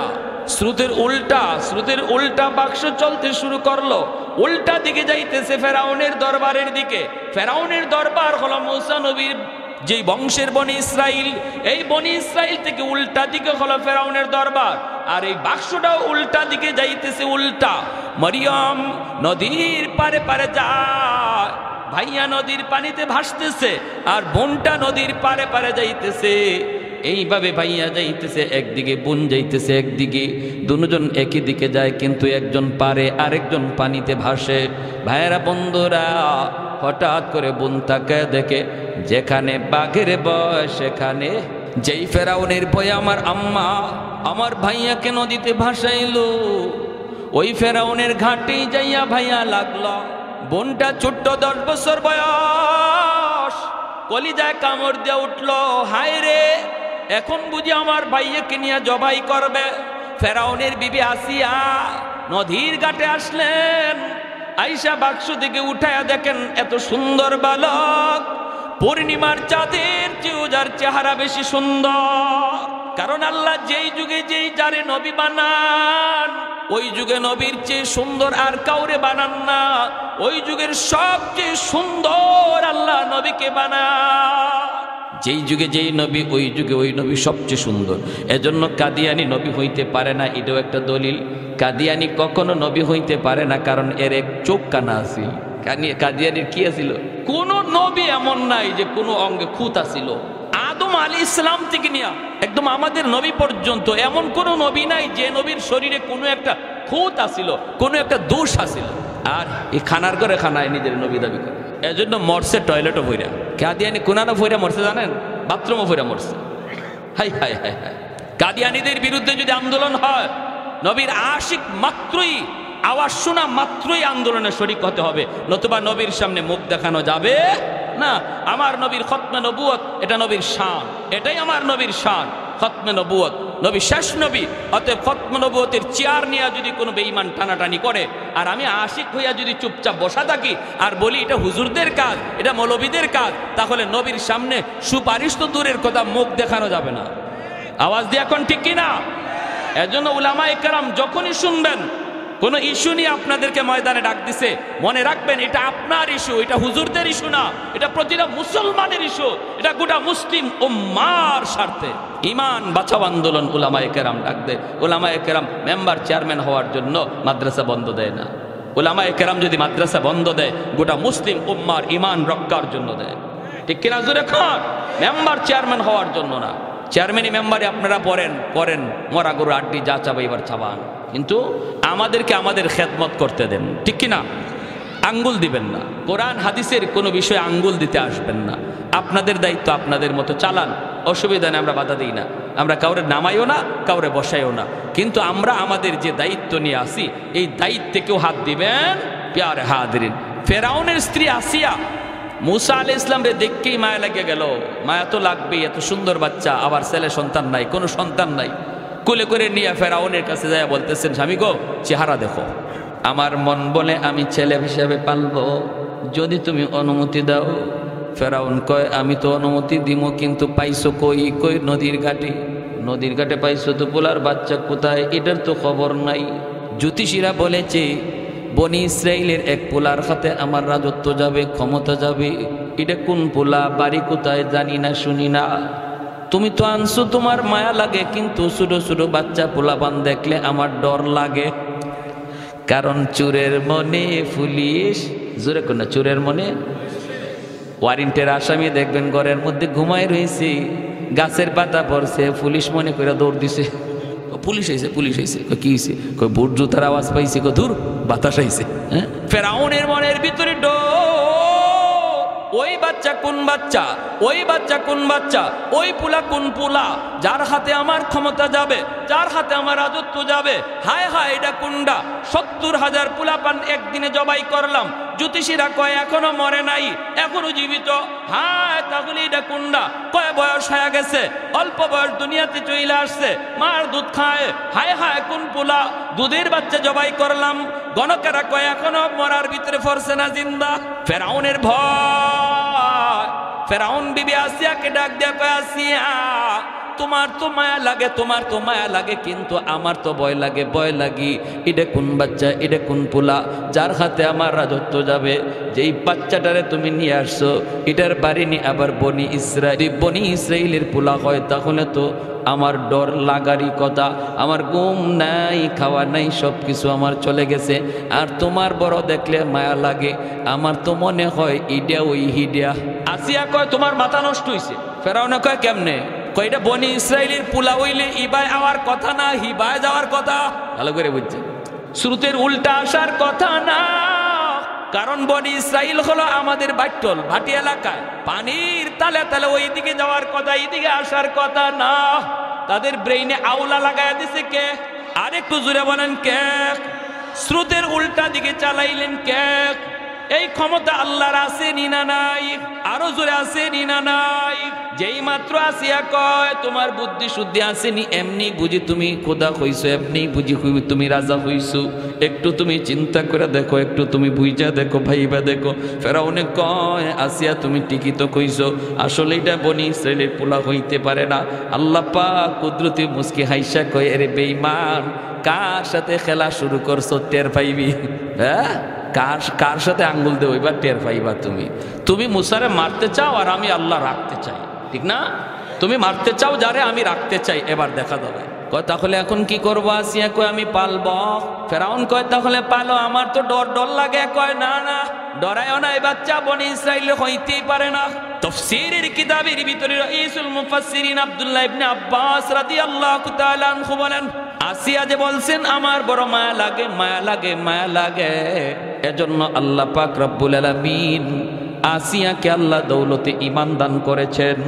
স্রোতের উল্টা, স্রোতের উল্টা বাক্স চলতে শুরু করলো, উল্টা দিকে যাইতেছে ফেরাউনের দরবারের দিকে। ফেরাউনের দরবার হলো মূসা নবীর যেই বংশের বনি ইসরাইল, এই বনি ইসরাইল থেকে উল্টা দিকে হলো ফেরাউনের দরবার, আর এই বাক্সটাও উল্টা দিকে যাইতেছে, উল্টা। মরিয়ম নদীর পারে পারে যায়, ভাইয়া নদীর পানিতে ভাসতেছে, আর বোনটা নদীর পারে পারে যাইতেছে। এইভাবে ভাইয়া যাইতেছে একদিকে, বোন যাইতেছে একদিকে, দুজন একই দিকে যায়, কিন্তু একজন পারে আরেকজন পানিতে ভাসে। ভাইয়েরা বন্ধুরা, হঠাৎ করে বোন তাকায় দেখে যেখানে বাঘের বয় সেখানে, যেই ফেরাউনের ভয়ে আমার আম্মা আমার ভাইয়াকে নদীতে ভাসাইলো, ওই ফেরাউনের ঘাটেই যাইয়া ভাইয়া লাগলো। বোনটা ছোট্ট 10 বছর বয়স, কলিজায় কামড় দিয়ে উঠলো, হায় রে এখন বুঝি আমার ভাইয়াকে নিয়ে জবাই করবে। ফেরাউনের বিবি আসিয়া নদীর ঘাটে আসলেন, আইসা বাক্স থেকে উঠায়া দেখেন এত সুন্দর বালক, পূর্ণিমার চাঁদের চেয়েও যার চেহারা বেশি সুন্দর। কারণ আল্লাহ যেই যুগে যেই যারে নবী বানান ওই যুগে নবীর চেয়ে সুন্দর আর কাউরে বানান না। ওই যুগের সবচেয়ে সুন্দর আল্লাহ নবীকে বানান। যেই যুগে যেই নবী ওই যুগে ওই নবী সবচেয়ে সুন্দর। এজন্য কাদিয়ানি নবী হইতে পারে না, এটাও একটা দলিল। কাদিয়ানি কখনো নবী হইতে পারে না, কারণ এর এক চোখ কানা আছিল। কাদিয়ানির কি আছিল? কোন নবী এমন নাই যে কোনো অঙ্গে খুঁত আছিল। আদম আলাইহিস সালাম থেকে নিয়ে একদম আমাদের নবী পর্যন্ত এমন কোন নবী নাই যে নবীর শরীরে কোনো একটা খুঁত আছিল, কোনো একটা দোষ আছিল। আর এই খানার করে খানায় নিজের নবী দাবি করে। এজন্য মরছে টয়লেটও ভইরা। কাদিয়ানি কোনানো ভইরা মরছে জানেন? বাথরুমও ভইরা মরছে। হাই হাই হাই হাই। কাদিয়ানিদের বিরুদ্ধে যদি আন্দোলন হয়, নবীর আশিক মাত্রই, আওয়াজ শোনা মাত্রই আন্দোলনে শরীক হতে হবে, নতুবা নবীর সামনে মুখ দেখানো যাবে না। আমার নবীর খতমে নবুয়ত, এটা নবীর শান, এটাই আমার নবীর শান, খতমে নবুয়ত। নবী শেষ নবী, অতএব খতমে নবুয়তের চেয়ার নিয়ে যদি কোনো বেঈমান টানাটানি করে আর আমি আশিক হইয়া যদি চুপচাপ বসা থাকি আর বলি এটা হুজুরদের কাজ, এটা মৌলবীদের কাজ, তাহলে নবীর সামনে সুপারিশ তো দূরের কথা, মুখ দেখানো যাবে না। আওয়াজ দিয়ে এখন ঠিক কিনা? এজন্য উলামায়ে কেরাম যখনই শুনবেন কোন ইস্যু নিয়ে আপনাদেরকে ময়দানে ডাক দিছে, মনে রাখবেন এটা আপনার ইস্যু, এটা হুজুরদের ইস্যু না, এটা প্রতিটা মুসলমানের ইস্যু, এটা গোটা মুসলিম উম্মার স্বার্থে। ঈমান বাঁচাও আন্দোলন উলামায়ে কেরাম ডাক দেয়। উলামায়ে কেরাম মেম্বার চেয়ারম্যান হওয়ার জন্য মাদ্রাসা বন্ধ দেয় না। উলামায়ে কেরাম যদি মাদ্রাসা বন্ধ দেয়, গোটা মুসলিম উম্মার ঈমান রক্ষার জন্য দেয়। ঠিক কিনা জোরে খান? মেম্বার চেয়ারম্যান হওয়ার জন্য না। চেয়ারম্যানই মেম্বারে আপনারা পড়েন মরা গরু আড্ডি যা চাবে এবার চাবান, কিন্তু আমাদেরকে আমাদের খেদমত করতে দেন। ঠিক কিনা? আঙ্গুল দিবেন না, কোরআন হাদিসের কোনো বিষয়ে আঙ্গুল দিতে আসবেন না। আপনাদের দায়িত্ব আপনাদের মতো চালান, অসুবিধা নেই, আমরা বাধা দিই না, আমরা কাউরে নামাইও না, কাউরে বসাইও না। কিন্তু আমরা আমাদের যে দায়িত্ব নিয়ে আসি, এই দায়িত্বে কেউ হাত দিবেন। প্যারে হাদিরিন, ফেরাউনের স্ত্রী আসিয়া মুসা আলাইহিস ইসলাম রে দেখকেই মায়া লাগে গেল। মায়া তো লাগবেই, এত সুন্দর বাচ্চা, আবার ছেলে সন্তান নাই, কোনো সন্তান নাই। কোলে করে নিয়ে ফেরাউনের কাছে যায় বলতেছেন, স্বামী গো চেহারা দেখো, আমার মন বলে আমি ছেলে হিসেবে পালবো, যদি তুমি অনুমতি দাও। ফেরাউন কয় আমি তো অনুমতি দিব, কিন্তু পাইছো কই? কই নদীর ঘাটে। নদীর ঘাটে পাইছো তো, পোলার বাচ্চা কোথায় এটার তো খবর নাই। জ্যোতিষীরা বলেছে বনি ইসরাইলের এক পোলার হাতে আমার রাজত্ব যাবে, ক্ষমতা যাবে। এটা কোন পোলা, বাড়ি কোথায় জানি না, শুনি না। তুমি তো আনছো, তোমার মায়া লাগে, কিন্তু ছোট ছোট বাচ্চা পোলাপান দেখলে আমার ডর লাগে। কারণ চোরের মনে পুলিশ, জোরে কোন চোরের মনে। ওয়ারেন্টের আসামি দেখবেন ঘরের মধ্যে ঘুমায় রয়েছে, গাছের পাতা পড়ছে, পুলিশ মনে করে দৌড় দিছে। পুলিশ আইছে, পুলিশ আইছে। কি হয়েছে? বুট জুতার আওয়াজ পাইছে, ধুর বাতাস আইছে। হ্যাঁ, ফেরাউনের মনের ভিতরে ওই বাচ্চা কোন বাচ্চা, ওই বাচ্চা কোন বাচ্চা, ওই পুলা কোন পুলা, যার হাতে আমার ক্ষমতা যাবে, যার হাতে আমার রাজত্ব যাবে। হায় হায়, এটা কুন্ডা 70,000 পুলাপান একদিনে জবাই করলাম। জ্যোতিষীরা কয় এখনো মরে নাই, এখনো জীবিত। হায়, তাহলে এটা কুন্ডা কয় বয়স হয়ে গেছে, অল্প বয়স দুনিয়াতে চলে আসছে, মার দুধ খায়। হায় হায়, কোন পুলা, দুধের বাচ্চা জবাই করলাম। গণকেরা কয় এখনো মরার ভিতরে ফরছে না, জিন্দা। ফেরাউনের ভয়, ফেরাউন বিবি আসিয়াকে ডাক দিয়া কয় আসিয়া, তোমার তো মায়া লাগে, তোমার তো মায়া লাগে, কিন্তু আমার তো ভয় লাগে, ভয় লাগি। এটা কোন বাচ্চা, এটা কোন পোলা, যার হাতে আমার রাজত্ব যাবে। যেই বাচ্চাটারে তুমি নিয়ে আসছো, এটার বাড়ি নি আবার বনি ইসরাইল, বনি ইসরাইলের পোলা হয়, তাহলে তো আমার ডর লাগারই কথা। আমার ঘুম নাই, খাওয়া নাই, সব কিছু আমার চলে গেছে। আর তোমার বড় দেখলে মায়া লাগে, আমার তো মনে হয় ইডিয়া ওই হিডিয়া। আসিয়া কয় তোমার মাথা নষ্ট হয়েছে। ফেরাউনে কয় কেমনে? কয়টা বনি ইসরাইলের পোলা হইলে ইবায় আওয়ার কথা না, হিবায় যাওয়ার কথা। ভালো করে বুঝছে, শ্রুতের উল্টা আসার কথা না। কারণ বনি ইসরাইল হলো আমাদের বাট্টল ভাটি এলাকায়, পানির তালে তালে ওই দিকে যাওয়ার কথা, এইদিকে আসার কথা না। তাদের ব্রেইনে আউলা লাগায় দিছে কে? আরেকটু জোরে বলেন কে? শ্রুতের উল্টা দিকে চালাইলেন কে? এই ক্ষমতা আল্লাহর আছে নি না নাই? আরো জোরে আছে নি না নাই? যেই মাত্র আসিয়া কয় তোমার বুদ্ধি শুদ্ধি আসেনি, এমনি বুঝি তুমি খোদা হইছো, এমনি বুঝি তুমি রাজা হইছো। একটু তুমি চিন্তা করে দেখো, একটু তুমি বুঝা দেখো, ভাইবা দেখো। ফেরাউনে কয় আসিয়া তুমি ঠিকই তো কইছো, আসলে এটা বনি ইসরাইলের পোলা হইতে পারে না। আল্লাহ পাক কুদরতি মুস্কি হাইসা কয় আরে বেঈমান, কার সাথে খেলা শুরু করছো টের পাইবি। হ্যাঁ, কার সাথে আঙ্গুল দেবো এবার টের পাইবা। তুমি মুসারে মারতে চাও আর আমি আল্লাহ রাখতে চাই, ঠিক না? তুমি মারতে চাও যারে, আমি রাখতে চাই, এবার দেখা যাবে। কয় তাহলে এখন কি করবো? আসিয়া কয় আমি পালব। ফেরাউন কয় তাহলে পালো, আমার তো ডর লাগে। কয় না না, ডরায়ও না, এই বাচ্চা বনি ইসরাইল হইতেই পারে না। তাফসীরের কিতাবের ভিতরে রাইসুল মুফাসসিরিন আব্দুল্লাহ ইবনে আব্বাস রাদিয়াল্লাহু তাআলা আনহু বলেন, আসিয়া যে বলছেন আমার বড় মায়া লাগে, মায়া লাগে, মায়া লাগে, এজন্য আল্লাহ পাক রব্বুল আলামিন আসিয়াকে আল্লাহ দৌলতে ঈমান দান করেছেন।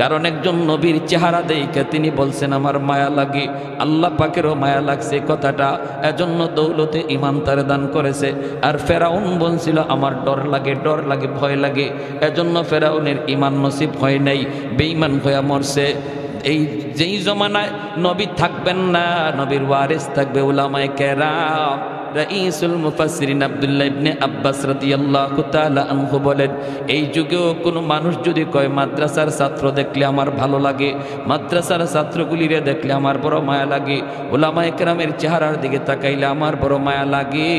কারণ একজন নবীর চেহারা দেখে তিনি বলছেন আমার মায়া লাগে, আল্লাহ পাকেরও মায়া লাগছে কথাটা, এজন্য দৌলতে ঈমান তারে দান করেছে। আর ফেরাউন বলছিল আমার ডর লাগে, ডর লাগে, ভয় লাগে, এজন্য ফেরাউনের ঈমান নসিব হয় নাই, বেঈমান হয়ে মরছে। এই যেই জমানায় নবী থাকবেন না, নবীর ওয়ারিস থাকবে উলামায়ে কেরাম। রাইসুল মুফাসসিরিন আব্দুল্লাহ ইবনে আব্বাস রাদিয়াল্লাহু তাআলা আনহু বলেন, এই যুগেও কোনো মানুষ যদি কয় মাদ্রাসার ছাত্র দেখলে আমার ভালো লাগে, মাদ্রাসার ছাত্রগুলিরে দেখলে আমার বড় মায়া লাগে, উলামায়ে কেরামের চেহারার দিকে তাকাইলে আমার বড় মায়া লাগে,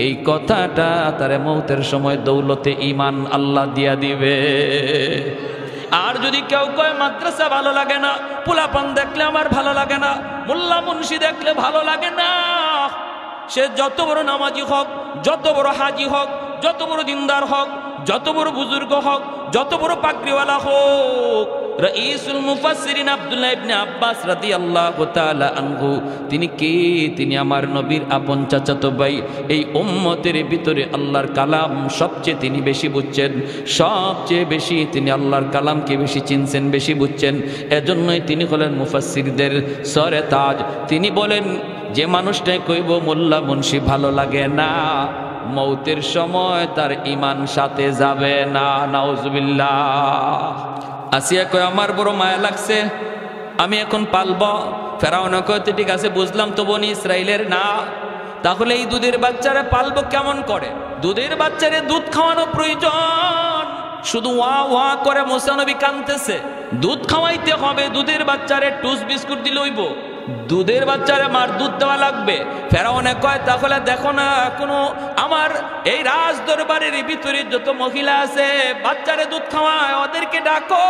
এই কথাটা তারে মৌতের সময় দৌলতে ঈমান আল্লাহ দিয়া দিবে। আর যদি কেউ কয় মাদ্রাসা ভালো লাগে না, পোলাপান দেখলে আমার ভালো লাগে না, মোল্লা মুন্সি দেখলে ভালো লাগে না, সে যত বড় নামাজি হোক, যত বড় হাজি হোক, যত বড় দিনদার হোক, যত বড় বুজুর্গ হোক, যত বড় পাগড়িওয়ালা হোক, রাইসুল মুফাসসিরিন আব্দুল্লাহ ইবনে আব্বাস রাদিয়াল্লাহু তাআলা আনহু তিনি কে? তিনি আমার নবীর আপন চাচাতো ভাই। এই উম্মতের ভিতরে আল্লাহর কালাম সবচেয়ে তিনি বেশি বুঝছেন, সবচেয়ে বেশি তিনি আল্লাহর কালামকে বেশি চিনছেন, বেশি বুঝছেন। এজন্যই তিনি হলেন মুফাসসিরদের সরে তাজ। তিনি বলেন যে মানুষটাই কইব মোল্লা মুন্সি ভালো লাগে না, মৌতের সময় তার ঈমান সাথে যাবে না। নাউজুবিল্লাহ। আসিয়া কয় আমার বড় মায়া লাগছে, আমি এখন পালব। ফেরাউন কয় ঠিক আছে বুঝলাম, তো বনি ইসরাইলের না, তাহলে এই দুধের বাচ্চারে পালবো কেমন করে? দুধের বাচ্চারে দুধ খাওয়ানো প্রয়োজন। শুধু ওয়া ওয়া করে মুসা নবী কাঁদতেছে, দুধ খাওয়াইতে হবে। দুধের বাচ্চারে টুস বিস্কুট দিলে হইব? দুধের বাচ্চারে মার দুধ দেওয়া লাগবে। ফেরাউনে কয় তাহলে দেখো না, কোনো আমার এই রাজ দরবারের ভিতরে যত মহিলা আছে বাচ্চারে দুধ খাওয়ায়, ওদেরকে ডাকো,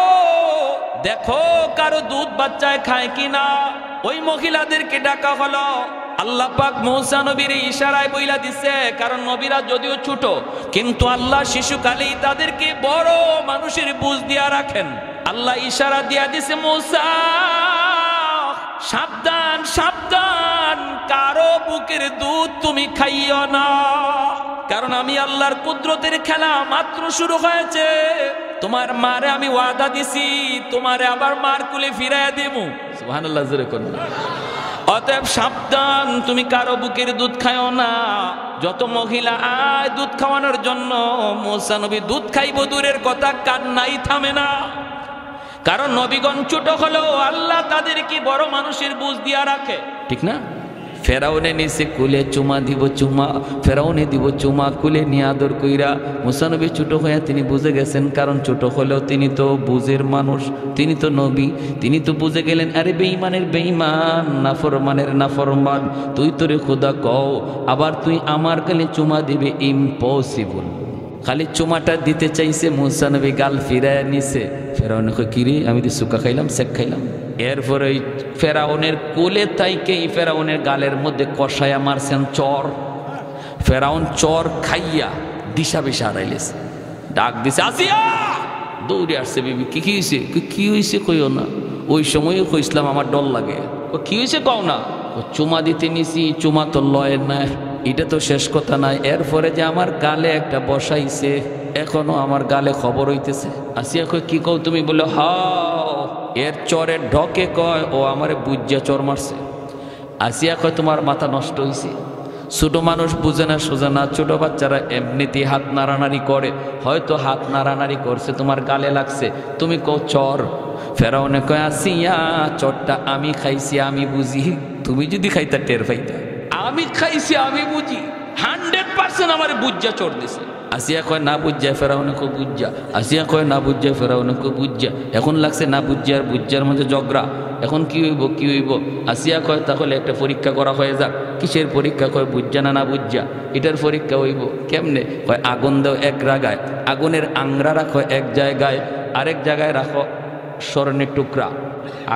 দেখো কারো দুধ বাচ্চায় খায় কিনা। ওই মহিলাদেরকে ডাকা হলো। আল্লাহ পাক মূসা নবীর ইশারায় বইলা দিছে, কারণ নবীরা যদিও ছোট কিন্তু আল্লাহ শিশুকালেই তাদেরকে বড় মানুষের বুঝ দিয়া রাখেন। আল্লাহ ইশারা দিয়া দিছে, মূসা সাবধান সাবধান, কারো বুকের দুধ তুমি খাইও না, কারণ আমি আল্লাহর কুদরতের খেলা মাত্র শুরু হয়েছে। তোমার মারে আমি ওয়াদা দিছি, তোমারে আবার মার কুলে ফিরাইয়া দেব। সুবহানাল্লাহ, জোরে করুন। অতএব সাবধান, তুমি কারো বুকের দুধ খাইও না। যত মহিলা আয় দুধ খাওয়ানোর জন্য, মূসা নবী দুধ খাইব দূরের কথা, কান্নাই থামে না। কারণ নবীগণ ছোট হলেও আল্লাহ তাদেরকে বড় মানুষের বুঝ দিয়া রাখে, ঠিক না? ফেরাউনে নিচে কুলে চুমা দিব, চুমা ফেরাউনে দিব চুমা, কুলে নিয়ে আদর কইরা। মূসা নবী ছোট হইয়া তিনি বুঝে গেছেন, কারণ ছোট হলেও তিনি তো বুঝের মানুষ, তিনি তো নবী, তিনি তো বুঝে গেলেন আরে বেঈমানের বেঈমান, নাফরমানের নাফরমান, তুই তোরে খোদা কও, আবার তুই আমার কালে চুমা দিবে, ইম্পসিবল। খালি চুমাটা দিতে চাইছে, মূসা নবী গাল ফিরায় নিছে। ফেরাউন কয় কি রে, আমি তো সুকা খাইলাম, শেক খাইলাম। এরপরে ওই ফেরাউনের কোলে তাইকেই ফেরাউনের গালের মধ্যে কষায়া মারছেন চর। ফেরাউন চর খাইয়া দিশা বিশা হারাইলেছে, ডাক দিছে আসিয়া, দৌড়ে আসছে। বিবি কি হয়েছে? কি হয়েছে কইও না। ওই সময়ও কইসলাম আমার ডর লাগে। কি হয়েছে কও না। চুমা দিতে নিছি, চুমা তো লয়ের না, এটা তো শেষ কথা নাই। এরপরে যে আমার গালে একটা বসাইছে, এখনো আমার গালে খবর হইতেছে। আসিয়া কয় কি কও তুমি? বলে হাও, এর চরের ঢকে কয় ও আমারে বুঝিয়া চর মারছে। আসিয়া কয় তোমার মাথা নষ্ট হয়েছে, ছোট মানুষ বুঝে না সোজা না, ছোট বাচ্চারা এমনিতেই হাত নাড়ানাড়ি করে, হয়তো হাত নাড়ানাড়ি করছে তোমার গালে লাগছে, তুমি কো চর। ফেরাউনে কয় আসিয়া চরটা আমি খাইছি আমি বুঝি, তুমি যদি খাইতা টের পাইতা। আমি খাইছি আমি বুঝি, 100% আমার বুঝা চর দিছে। আসিয়া কয় না বুঝা, ফেরাউনে কো বুঝা। আসিয়া কয় না বুঝা, ফেরাউনে কো বুঝা। এখন লাগছে না বুঝা আর বুঝার মধ্যে ঝগড়া, এখন কি হইব কি হইব। আসিয়া কয় তাহলে একটা পরীক্ষা করা হয়ে যাক। কিসের পরীক্ষা? কয় বুঝা না না বুঝা, এটার পরীক্ষা হইব কেমনে? কয় আগুন দাও এক জায়গায়, আগুনের আংরা রাখো এক জায়গায়, আরেক জায়গায় রাখো স্বর্ণের টুকরা।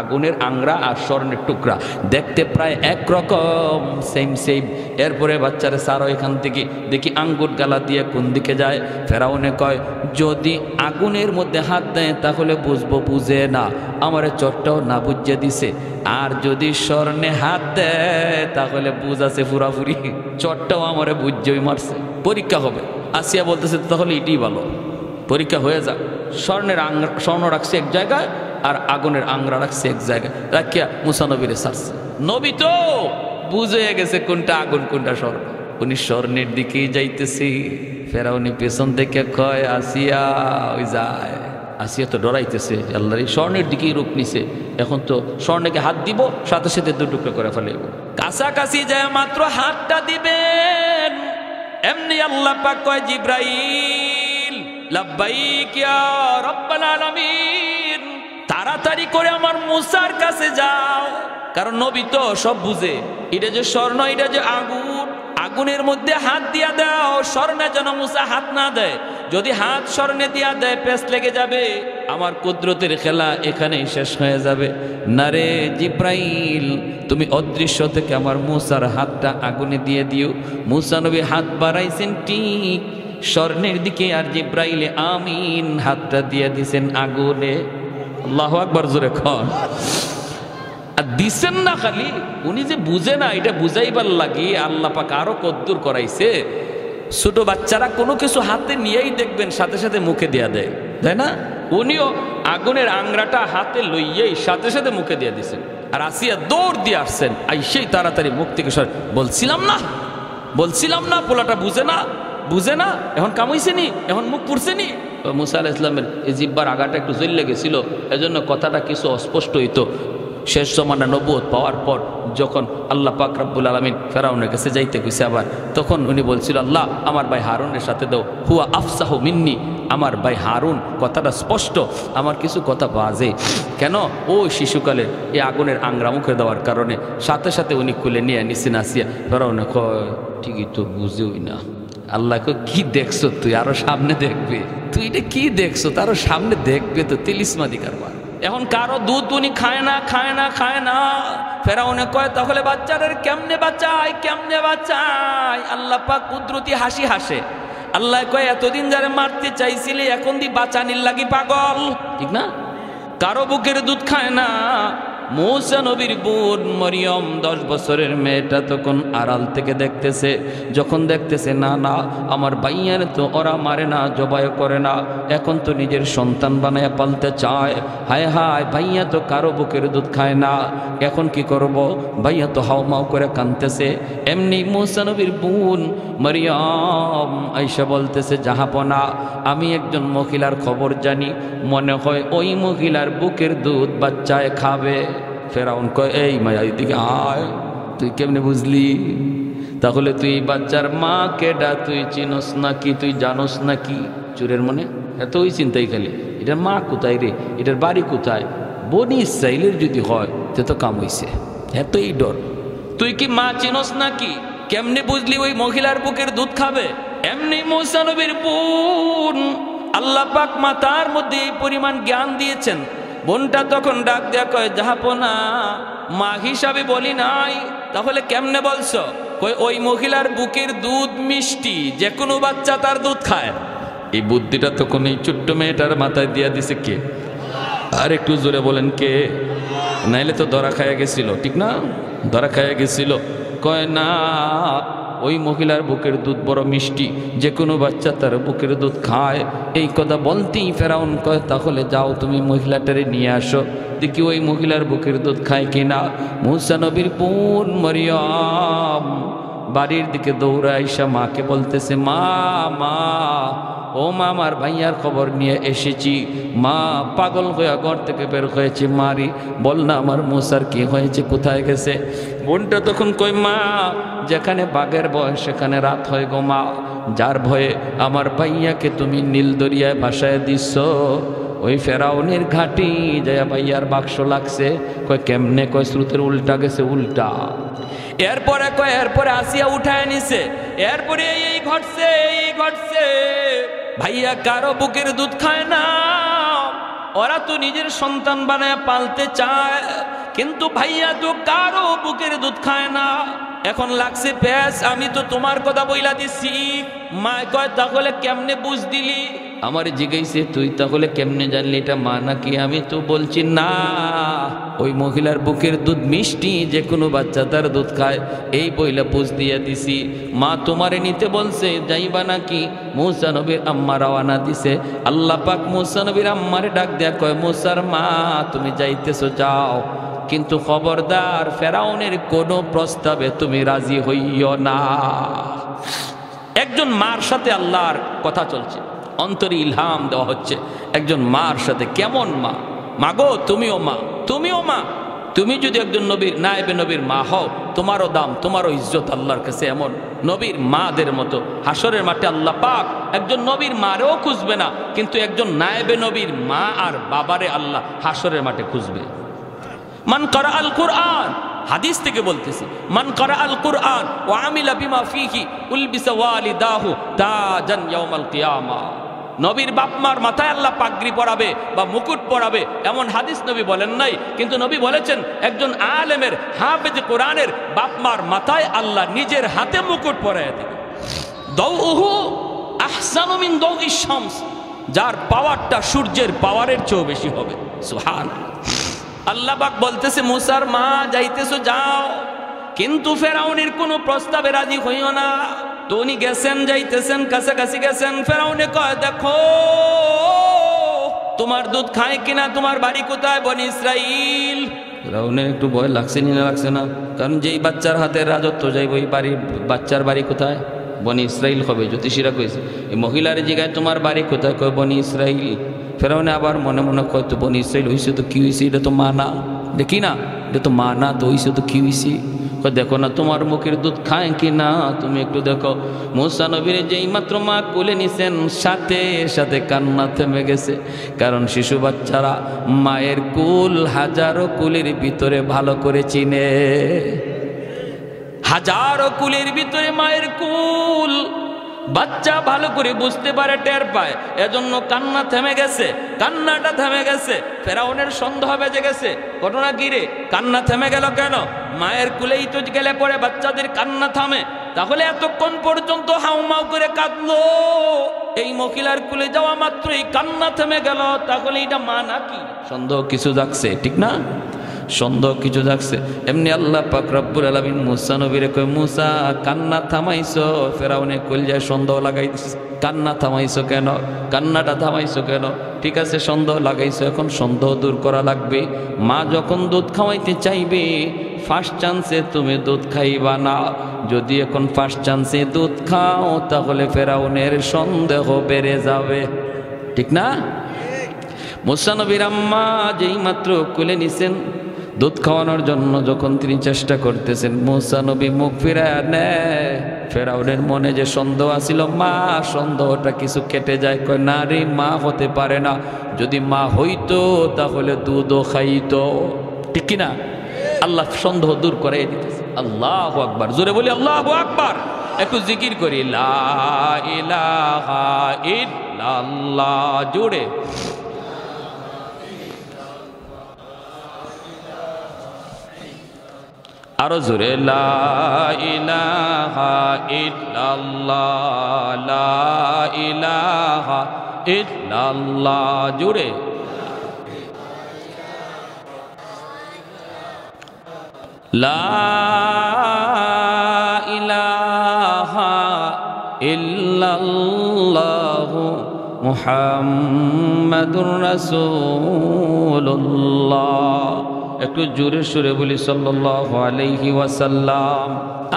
আগুনের আংরা আর স্বর্ণের টুকরা দেখতে প্রায় একরকম, সেম সেম। এরপরে বাচ্চারা সারো এখান থেকে, দেখি আঙ্গুর গালা দিয়ে কোন দিকে যায়। ফেরাউনে কয় যদি আগুনের মধ্যে হাত দেয় তাহলে বুঝবো, বুঝে না, আমার চটটাও না বুঝে দিছে। আর যদি স্বর্ণে হাত দেয় তাহলে বুঝ আছে পুরাপুরি, চটটাও আমারে বুঝেই মারছে। পরীক্ষা হবে। আসিয়া বলতেছে তাহলে এটাই ভালো, পরীক্ষা হয়ে যাক। স্বর্ণের স্বর্ণ রাখছে এক জায়গায় আর আগুনের আংরা রাখছে এক জায়গায়, রাখিয়া মুসা নবীরে ছাড়ছে। নবী তো বুঝে গেছে কোনটা আগুন কোনটা স্বর্ণ, উনি স্বর্ণের দিকেই যাইতেছে। ফেরাউনি পেছন থেকে কয় আসিয়া, ওই যায়। আসিয়া তো ডরাইতেছে, আল্লাহর স্বর্ণের দিকেই রূপ নিছে, এখন তো স্বর্ণকে হাত দিব সাথে সাথে দু টুকরো করে ফেলে। কাছাকাছি যায় মাত্র হাতটা দিবেন, এমনি আল্লাহ পাক কয় জিব্রাইল লাব্বাইক ইয়া রাব্বাল আলামিন, তাড়াতাড়ি করে আমার মুসার কাছে যাও। কারণ নবী তো সব বুঝে, এটা যে স্বর্ণ এটা যে আগুন, আগুনের মধ্যে হাত দিয়া দাও, স্বর্ণে যেন মুসা হাত না দেয়। যদি হাত স্বর্ণে দিয়া দেয় পেস লেগে যাবে, আমার কুদরতের খেলা এখানেই শেষ হয়ে যাবে। না রে জিব্রাইল, তুমি অদৃশ্য থেকে আমার মুসার হাতটা আগুনে দিয়ে দিও। মুসা নবী হাত বাড়াইছেন ঠিক স্বর্ণের দিকে, আর জিব্রাইলে আমিন হাতটা দিয়ে দিছেন আগুনে। আল্লাহু আকবার, জোরে খন। আর দিছেন না খালি, উনি যে বুঝে না এটা বুঝাইবার লাগি আল্লাহ পাক আরো কদ্দুর করাইছে। ছোট বাচ্চারা কোনো কিছু হাতে নিয়েই দেখবেন সাথে সাথে মুখে দেয়া দেয়, তাই না? উনিও আগুনের আংরাটা হাতে লইয়েই সাথে সাথে মুখে দিয়ে দিছেন। আর আসিয়া দৌড় দিয়ে আসছেন, সেই তাড়াতাড়ি মুখ থেকে বলছিলাম না পোলাটা বুঝে না, বুঝে না, এখন কামাইছে নি, এখন মুখ পুড়ছে নি। মুসা আলাইহিস সালামের এই জিব্বার আগাটা একটু জ্বলে গেছিল, এজন্য কথাটা কিছু অস্পষ্ট হইতো। শেষ জমানা নবুয়ত পাওয়ার পর যখন আল্লাহ পাক রব্বুল আলামিন ফেরাউনের কাছে যাইতে কইছে আবার, তখন উনি বলছিল আল্লাহ আমার ভাই হারুনের সাথে দাও, হুয়া আফসাহু মিন্নি, আমার ভাই হারুন কথাটা স্পষ্ট, আমার কিছু কথা বাজে। কেন? ওই শিশুকালে এই আগুনের আংরা মুখে দেওয়ার কারণে সাথে সাথে উনি খুলে নিয়ে নিছেন। আসিয়া ফেরাউনে কয় ঠিকই তো বুঝেই না। আল্লাহকে কি দেখছো তুই, আরো সামনে দেখবে, তুই এটা কি দেখছো তারও সামনে দেখবে তো, তিলিসমাদি কারবার। এখন কারো দুধ উনি খায় না। ফেরাউনে কয় তাহলে বাচ্চাদের কেমনে বাঁচাই? আল্লাহ পাক কুদরতি হাসি হাসে। আল্লাহ কয় এতদিন যারা মারতে চাইছিলি এখন দি বাঁচানির লাগি পাগল, ঠিক না? কারো বুকের দুধ খায় না। মুসা নবীর বোন মরিয়ম 10 বছরের মেয়েটা তখন আড়াল থেকে দেখতেছে, যখন দেখতেছে না আমার ভাইয়ার তো ওরা মারে না, জবাই করে না, এখন তো নিজের সন্তান বানায় পালতে চায়। হায় হায়, ভাইয়া তো কারো বুকের দুধ খায় না, এখন কি করব? ভাইয়া তো হাওমাও করে কাঁদতেছে। এমনি মুসা নবীর বোন মরিয়ম আইসা বলতেছে জাহাপনা, আমি একজন মহিলার খবর জানি, মনে হয় ওই মহিলার বুকের দুধ বাচ্চায় খাবে। ফেরাউন কয় এই মায়া এদিকে আয়, তুই কেমনে বুঝলি? তাহলে তুই বাচ্চার মা কেডা তুই চিনস নাকি, তুই জানোস নাকি? চোরের মনে এতই চিন্তাই খালি, এটার মা কোথায় রে, এটার বাড়ি কোথায়? বনি ইসরাইলের যদি হয় তো কাম হইছে, এতই ডর। তুই কি মা চিনস নাকি? কেমনে বুঝলি ওই মহিলার বুকের দুধ খাবে? এমনি মুসা নবীর বোন আল্লাহ পাক মাতার মধ্যে এই পরিমাণ জ্ঞান দিয়েছেন। বোনটা তখন ডাক দেয়া কয় জাহাপনা, মা হিসাবে বলি নাই, তাহলে কেমনে বলছো? কই ওই মহিলার বুকের দুধ মিষ্টি, যে কোনো বাচ্চা তার দুধ খায়। এই বুদ্ধিটা তখন এই ছোট্ট মেয়েটার মাথায় দিয়া দিছে কে? আর একটু জোরে বলেন কে? নাইলে তো ধরা খাইয়া গেছিল, ঠিক না? ধরা খাইয়া গেছিল। কয় না, ওই মহিলার বুকের দুধ বড় মিষ্টি, যে কোনো বাচ্চা তার বুকের দুধ খায়। এই কথা বলতেই ফেরাউন কয় তাহলে যাও তুমি মহিলাটারে নিয়ে আসো, দেখি ওই মহিলার বুকের দুধ খায় কিনা। মুসা নবীর বোন মরিয়ম বাড়ির দিকে দৌড়ে আইসা মাকে বলতেছে, মা মা ও মা, আমার ভাইয়ার খবর নিয়ে এসেছি। মা পাগল হয়ে ঘর থেকে বের হয়েছে, মারি বল না আমার মুসার কি হয়েছে, কোথায় গেছে? বোনটা তখন কই, মা যেখানে বাঘের ভয় সেখানে রাত হয় গো মা, যার ভয়ে আমার ভাইয়াকে তুমি নীল দরিয়ায় ভাসায় দিচ্ছ। ওই ফেরাউনের ঘাটি যায় ভাইয়ার বাক্স লাগছে। কয় কেমনে? কয় স্রোতের উল্টা গেছে, উল্টা। এরপরে আসিয়া উঠায় নিছে। এরপরে এই ঘটছে, এই ঘটছে। ভাইয়া কারো বুকের দুধ খায় না, ওরা তো নিজের সন্তান বানায় পালতে চায়, কিন্তু ভাইয়া তো কারো বুকের দুধ খায় না। এখন লাগছে প্যাস, আমি তো তোমার কথা বইলা দিচ্ছি। মা কয় তাহলে কেমনে বুঝ দিলি? আমার জিজ্ঞাসে, তুই তাহলে কেমনে জানলি এটা মা নাকি? আমি তো বলছি না, ওই মহিলার বুকের দুধ মিষ্টি, যে কোনো বাচ্চা তার দুধ খায়, এই বইলা বুঝ দিয়া দিছি। মা তোমারে নিতে বলছে, যাইবা নাকি? মুসা নবীর আম্মা রওয়ানা দিছে। আল্লাহ পাক মুসা নবীর আম্মারে ডাক দেয়া কয়, মুসার মা তুমি যাইতেছো যাও, কিন্তু খবরদার ফেরাউনের কোনো প্রস্তাবে তুমি রাজি হইও না। একজন মার সাথে আল্লাহর কথা চলছে, অন্তরে ইলহাম দেওয়া হচ্ছে একজন মার সাথে। কেমন মা? মাগো তুমিও মা, তুমিও মা। তুমি যদি একজন নবীর নায়েবে নবীর মা হও, তোমারও দাম, তোমারও ইজ্জত আল্লাহর কাছে এমন নবীর মাদের মতো। হাসরের মাঠে আল্লাহ পাক একজন নবীর মারেও খুঁজবে না, কিন্তু একজন নায়েবে নবীর মা আর বাবারে আল্লাহ হাসরের মাঠে খুঁজবে। মান করা আল কুরআন, হাদিস থেকে বলতেছি, মান করা আল কুরআন ওয়া আমিলা বিমা ফিহি উলবিসা ওয়ালিদাহু তাজান ইয়াউমাল কিয়ামা। নবীর বাপমার মাথায় আল্লাহ পাগড়ি পরাবে বা মুকুট পরাবে, এমন হাদিস নবী বলেন নাই, কিন্তু নবী বলেছেন একজন আলেমের, হাফেজ কোরআনের বাপমার মাথায় আল্লাহ নিজের হাতে মুকুট পরায় দিবে। দাউহু আহসানু মিন দাউইশ শামস, যার পাওয়ারটা সূর্যের পাওয়ারের চেয়েও বেশি হবে। সুবহানাল্লাহ। আল্লাহ পাক বলতেছে, মুসার মা যাইতেছো যাও, কিন্তু ফেরাউনের কোনো প্রস্তাবে রাজি হইও না। তো উনি গেছেন, যাইতেছেন, কাছাকাছি গেছেন। ফেরাউনে কয়, দেখো তোমার দুধ খায় কিনা, তোমার বাড়ি কোথায়? বনি ইসরাইল। ফেরাউনের একটু ভয় লাগছে না, লাগছে না? কারণ যেই বাচ্চার হাতের রাজত্ব যাইব, ওই বাড়ির বাচ্চার বাড়ি কোথায়? বনি ইসরাইল হবে। জ্যোতিষীরা কইছে, এই মহিলার জিগায় তোমার বাড়ি কোথায়? কয় বনি ইসরাইল। ফেরাউনে আবার মনে মনে কয়, তো বনি ইসরাইল হইছে তো কি হয়েছে? এটা তো মা না, দেখি না, এটা তো মা না, তো হইছে তো কি হয়েছে? দেখো না তোমার মুখের দুধ খায় কি না, তুমি একটু দেখো। মুসা নবীর যেই মাত্র মা কোলে নিছেন, সাথে সাথে কান্না থেমে গেছে। কারণ শিশু বাচ্চারা মায়ের কুল হাজারো কুলের ভিতরে ভালো করে চিনে, হাজারো কুলের ভিতরে মায়ের কুল বাচ্চা ভালো করে বুঝতে পারে, টের পায়। এজন্য কান্না থেমে গেছে, কান্নাটা থেমে গেছে। ফেরাউনের সন্দেহ বেজে গেছে, ঘটনা কি রে, কান্না থেমে গেল কেন? মায়ের কুলেই তো গেলে পরে বাচ্চাদের কান্না থামে, তাহলে এতক্ষণ পর্যন্ত হাউমাউ করে কাঁদলো, এই মহিলার কুলে যাওয়া মাত্রই কান্না থেমে গেল, তাহলে এটা মা নাকি? সন্দেহ কিছু জাগছে, ঠিক না? সন্দেহ কিছু জাগছে। এমনি আল্লাহ পাক রব্বুল আলামিন মুসা নবীরে কয়, মুসা কান্না থামাইছো? ফেরাউনে কলজায় সন্দেহ লাগাই দিছে, কান্না থামাইছো কেন? কান্নাটা থামাইছো কেন? ঠিক আছে সন্দেহ লাগাইছো, এখন সন্দেহ দূর করা লাগবে। মা যখন দুধ খাওয়াইতে চাইবে, ফার্স্ট চান্সে তুমি দুধ খাইবা না। যদি এখন ফার্স্ট চান্সে দুধ খাও, তাহলে ফেরাউনের সন্দেহ বেড়ে যাবে, ঠিক না? মুসা নবীর আম্মা যেই মাত্র কোলে নিছেন, দুধ খাওয়ানোর জন্য যখন তিনি চেষ্টা করতেছেন, মুসা নবী মুখ ফিরায় নেয়। ফেরাউনের মনে যে সন্দেহ আছিল মা, সন্দেহটা কিছু কেটে যায়। কয় না রে, মা হতে পারে না, যদি মা হইতো তাহলে দুধও খাইতো, ঠিক কিনা? আল্লাহ সন্দেহ দূর করে দিতেছে। আল্লাহু আকবার, জোরে বলি আল্লাহু আকবার। একটু জিকির করি, লা ইলাহা ইল্লাল্লাহ, জোরে। আরো জোরে, লা ইলাহা ইল্লাল্লাহ, লা ইলাহা ইল্লাল্লাহ, জোরে। লা ইলাহা ইল্লাল্লাহ মুহাম্মাদুর রাসূলুল্লাহ। একটু জোরে সুরে বলি সাল্লাল্লাহু আলাইহি ওয়াসাল্লাম।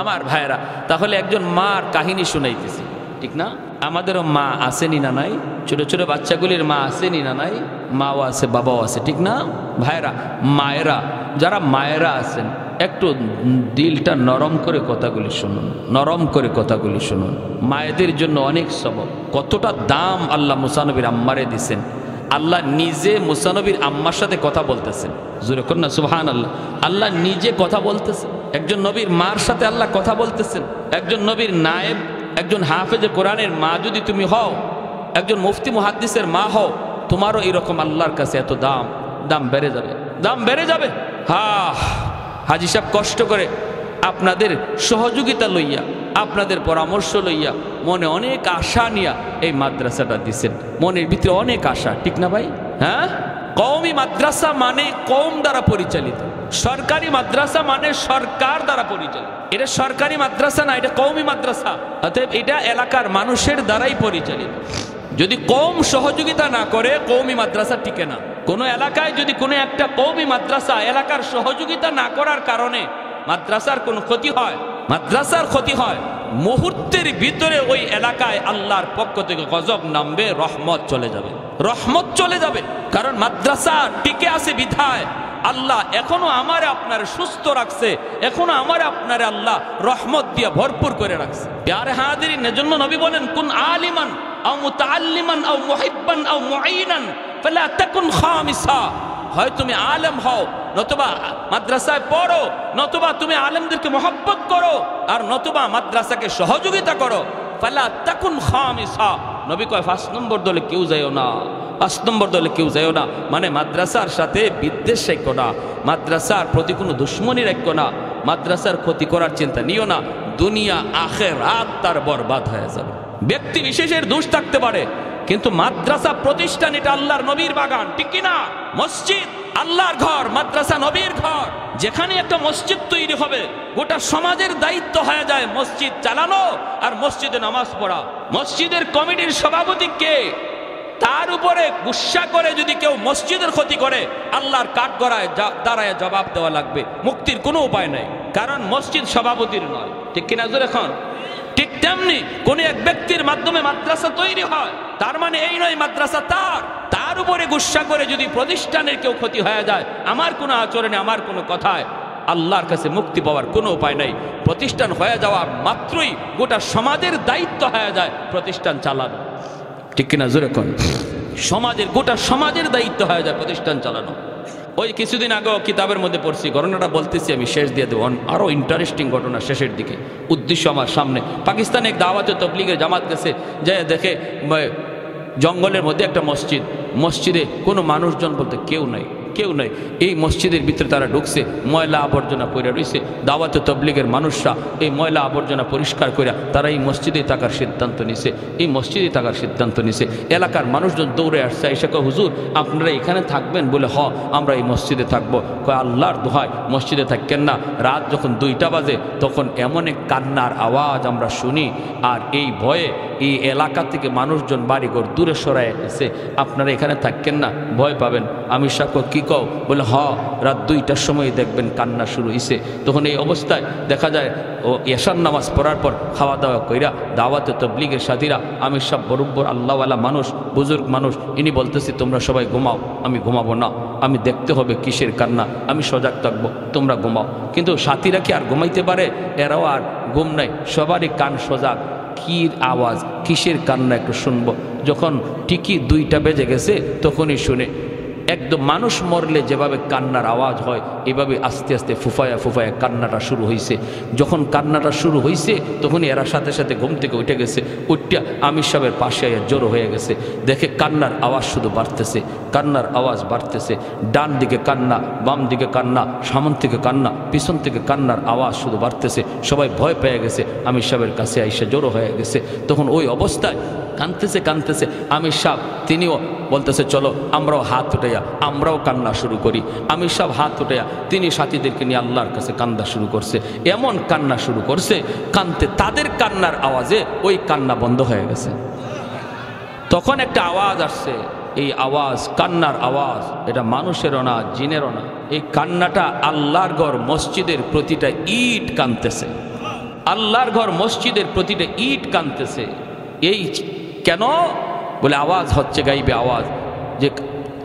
আমার ভাইরা, তাহলে একজন মার কাহিনী শুনাইতেছি, ঠিক না? আমাদেরও মা আসেনি না নাই? ছোট ছোট বাচ্চাগুলির মা আসেনি না নাই? মাও আছে, বাবাও আছে, ঠিক না ভাইরা? মায়েরা, যারা মায়েরা আছেন, একটু দিলটা নরম করে কথাগুলি শুনুন, নরম করে কথাগুলি শুনুন। মায়েদের জন্য অনেক সবব। কতটা দাম আল্লাহ মুসা নবীর আম্মারে দিছেন। আল্লাহ নিজে মুসা নবীর আম্মার সাথে কথা বলতেছেন, জোরে কর না সুবহানাল্লাহ। আল্লাহ নিজে কথা বলতেছেন, একজন নবীর মার সাথে আল্লাহ কথা বলতেছেন। একজন নবীর নায়েব, একজন হাফেজে কোরআনের মা যদি তুমি হও, একজন মুফতি মুহাদ্দিসের মা হও, তোমারও এরকম আল্লাহর কাছে এত দাম, দাম বেড়ে যাবে, দাম বেড়ে যাবে। হাজি সাহেব কষ্ট করে আপনাদের সহযোগিতা লইয়া, আপনাদের পরামর্শ লইয়া, মনে অনেক আশা নিয়া এই মাদ্রাসাটা দিচ্ছেন। মনের ভিতরে অনেক আশা, ঠিক না ভাই? হ্যাঁ, কওমি মাদ্রাসা মানে কওম দ্বারা পরিচালিত, সরকারি মাদ্রাসা মানে সরকার দ্বারা পরিচালিত। এটা সরকারি মাদ্রাসা না, এটা কওমি মাদ্রাসা। অতএব এটা এলাকার মানুষের দ্বারাই পরিচালিত। যদি কওম সহযোগিতা না করে, কওমি মাদ্রাসা টিকে না। কোন এলাকায় যদি কোনো একটা কওমি মাদ্রাসা এলাকার সহযোগিতা না করার কারণে মাদ্রাসার কোনো ক্ষতি হয়, মাদ্রাসার ক্ষতি হয়, মুহূর্তের ভিতরে ওই এলাকায় আল্লাহর পক্ষ থেকে গজব নামবে, রহমত চলে যাবে, রহমত চলে যাবে। কারণ মাদ্রাসা টিকে আছে বিধায় আল্লাহ এখনো আমার আপনার সুস্থ রাখছে, এখনো আমার আপনার আল্লাহ রহমত দিয়ে ভরপুর করে রাখছে। প্যারে হাজিরিন, এজন্য নবী বলেন, কুন আলিমান আও মুতাআল্লিমান আও মুহিব্বান আও মুঈনান ফালা তাকুন খামিসা। হয় তুমি আলেম হও, নতুবা মাদ্রাসায় পড়ো, নতুবা তুমি আলেমদেরকে মহব্বত করো, আর নতুবা মাদ্রাসাকে সহযোগিতা করো। ফালা তাকুন খামিসা। নবী কয় 5 নম্বর দলে কেউ যাইও না, 5 নম্বর দলে কেউ যাইও না। মানে মাদ্রাসার সাথে বিদ্বেষ রাখো না, মাদ্রাসার প্রতি কোনো দুশ্মনী রাখো না, মাদ্রাসার ক্ষতি করার চিন্তা নিও না। দুনিয়া আখিরাত তার বরবাদ হয়ে যাবে। ব্যক্তি বিশেষের দোষ থাকতে পারে, কিন্তু মাদ্রাসা প্রতিষ্ঠান এটা আল্লাহর নবীর বাগান, ঠিক কিনা? মসজিদ আল্লাহর ঘর, মাদ্রাসা নবীর ঘর। যেখানে একটা মসজিদ তৈরি হবে, গোটা সমাজের দায়িত্ব হয়ে যায় মসজিদ চালানো আর মসজিদে নামাজ পড়া। মসজিদের কমিটির সভাপতি কে, তার উপরে গুসা করে যদি কেউ মসজিদের ক্ষতি করে, আল্লাহর কাঠগড়ায় দাঁড়ায় জবাব দেওয়া লাগবে। মুক্তির কোনো উপায় নাই, কারণ মসজিদ সভাপতির নয়, ঠিক কিনা? জোরে এখন ঠিক তেমনি কোন এক ব্যক্তির মাধ্যমে মাদ্রাসা তৈরি হয়, তার মানে এই নয় মাদ্রাসা তার উপরে গুসা করে যদি প্রতিষ্ঠানের কেউ ক্ষতি হয়ে যায়, আমার কোনো আচরণে, আমার কোনো কথায় আল্লাহর কাছে মুক্তি পাওয়ার কোনো উপায় নাই। প্রতিষ্ঠান হয়ে যাওয়া মাত্রই গোটা সমাজের দায়িত্ব হয়ে যায় প্রতিষ্ঠান চালানো, ঠিক কিনা? জোরে কোন সমাজের, গোটা সমাজের দায়িত্ব হয়ে যায় প্রতিষ্ঠান চালানো। ওই কিছুদিন আগেও কিতাবের মধ্যে পড়ছি, ঘটনাটা বলতেছি, আমি শেষ দিয়ে দেবো। আরও ইন্টারেস্টিং ঘটনা শেষের দিকে, উদ্দেশ্য আমার সামনে। পাকিস্তানে এক দাওয়াতে তবলিগের জামাত গেছে, যে দেখে জঙ্গলের মধ্যে একটা মসজিদ, মসজিদে কোনো মানুষজন বলতে কেউ নাই, কেউ নাই। এই মসজিদের ভিতরে তারা ঢুকছে, ময়লা আবর্জনা পড়ে রয়েছে। দাওয়াতে তবলিগের মানুষরা এই ময়লা আবর্জনা পরিষ্কার করে তারা এই মসজিদে থাকার সিদ্ধান্ত নিছে, এই মসজিদে থাকার সিদ্ধান্ত নিছে। এলাকার মানুষজন দৌড়ে আসছে, এসে কয়, হুজুর আপনারা এখানে থাকবেন? বলে হ, আমরা এই মসজিদে থাকবো। কয় আল্লাহর দোহাই মসজিদে থাকেন না। রাত যখন 2টা বাজে তখন এমন এক কান্নার আওয়াজ আমরা শুনি, আর এই ভয়ে এই এলাকা থেকে মানুষজন বাড়িঘর দূরে সরাই গেছে। আপনারা এখানে থাকেন না, ভয় পাবেন। আমি সাক্ষ্য কি কও? বলে রাত 2টার সময় দেখবেন কান্না শুরু হয়েছে। তখন এই অবস্থায় দেখা যায় ও এশার নামাজ পড়ার পর খাওয়া দাওয়া কইরা দাওয়াতে তবলিগের সাথীরা, আমি সব বরব্বর আল্লাহওয়ালা মানুষ, বুজুর্গ মানুষ, ইনি বলতেছি তোমরা সবাই ঘুমাও। আমি ঘুমাবো না, আমি দেখতে হবে কিসের কান্না, আমি সজাগ থাকবো, তোমরা ঘুমাও। কিন্তু সাথীরা কি আর ঘুমাইতে পারে? এরাও আর ঘুম নাই, সবারই কান সজাগ। কির আওয়াজ, কিসের কান্না একটু শুনবো। যখন ঠিকই 2টা বেজে গেছে তখনই শুনে একদম মানুষ মরলে যেভাবে কান্নার আওয়াজ হয়, এভাবে আস্তে আস্তে ফুফায়া ফুফায়া কান্নাটা শুরু হয়েছে। যখন কান্নাটা শুরু হয়েছে তখনই এরা সাথে সাথে ঘুম থেকে উঠে গেছে। উঠটা আমির সাহেবের পাশে জড়ো হয়ে গেছে। দেখে কান্নার আওয়াজ শুধু বাড়তেছে, কান্নার আওয়াজ বাড়তেছে। ডান দিকে কান্না, বাম দিকে কান্না, সামন থেকে কান্না, পিছন থেকে কান্নার আওয়াজ শুধু বাড়তেছে। সবাই ভয় পেয়ে গেছে, আমির সাহেবের কাছে আইসা জড়ো হয়ে গেছে। তখন ওই অবস্থায় কাঁদতেছে কাঁদতেছে আমির সাহেব, তিনিও বলতেছে চলো আমরাও হাত উঠাইয়া আমরাও কান্না শুরু করি। আমির সাহেব হাত উঠাইয়া তিনি সাথীদেরকে নিয়ে আল্লাহর কাছে কান্না শুরু করছে। এমন কান্না শুরু করছে, কানতে তাদের কান্নার আওয়াজে ওই কান্না বন্ধ হয়ে গেছে। তখন একটা আওয়াজ আসছে, এই আওয়াজ কান্নার আওয়াজ, এটা মানুষেরও না, জিনেরও না। এই কান্নাটা আল্লাহর ঘর মসজিদের প্রতিটা ইট কাঁদতেছে, আল্লাহর ঘর মসজিদের প্রতিটা ইট কাঁদতেছে। এই কেন বলে আওয়াজ হচ্ছে গাইবে আওয়াজ, যে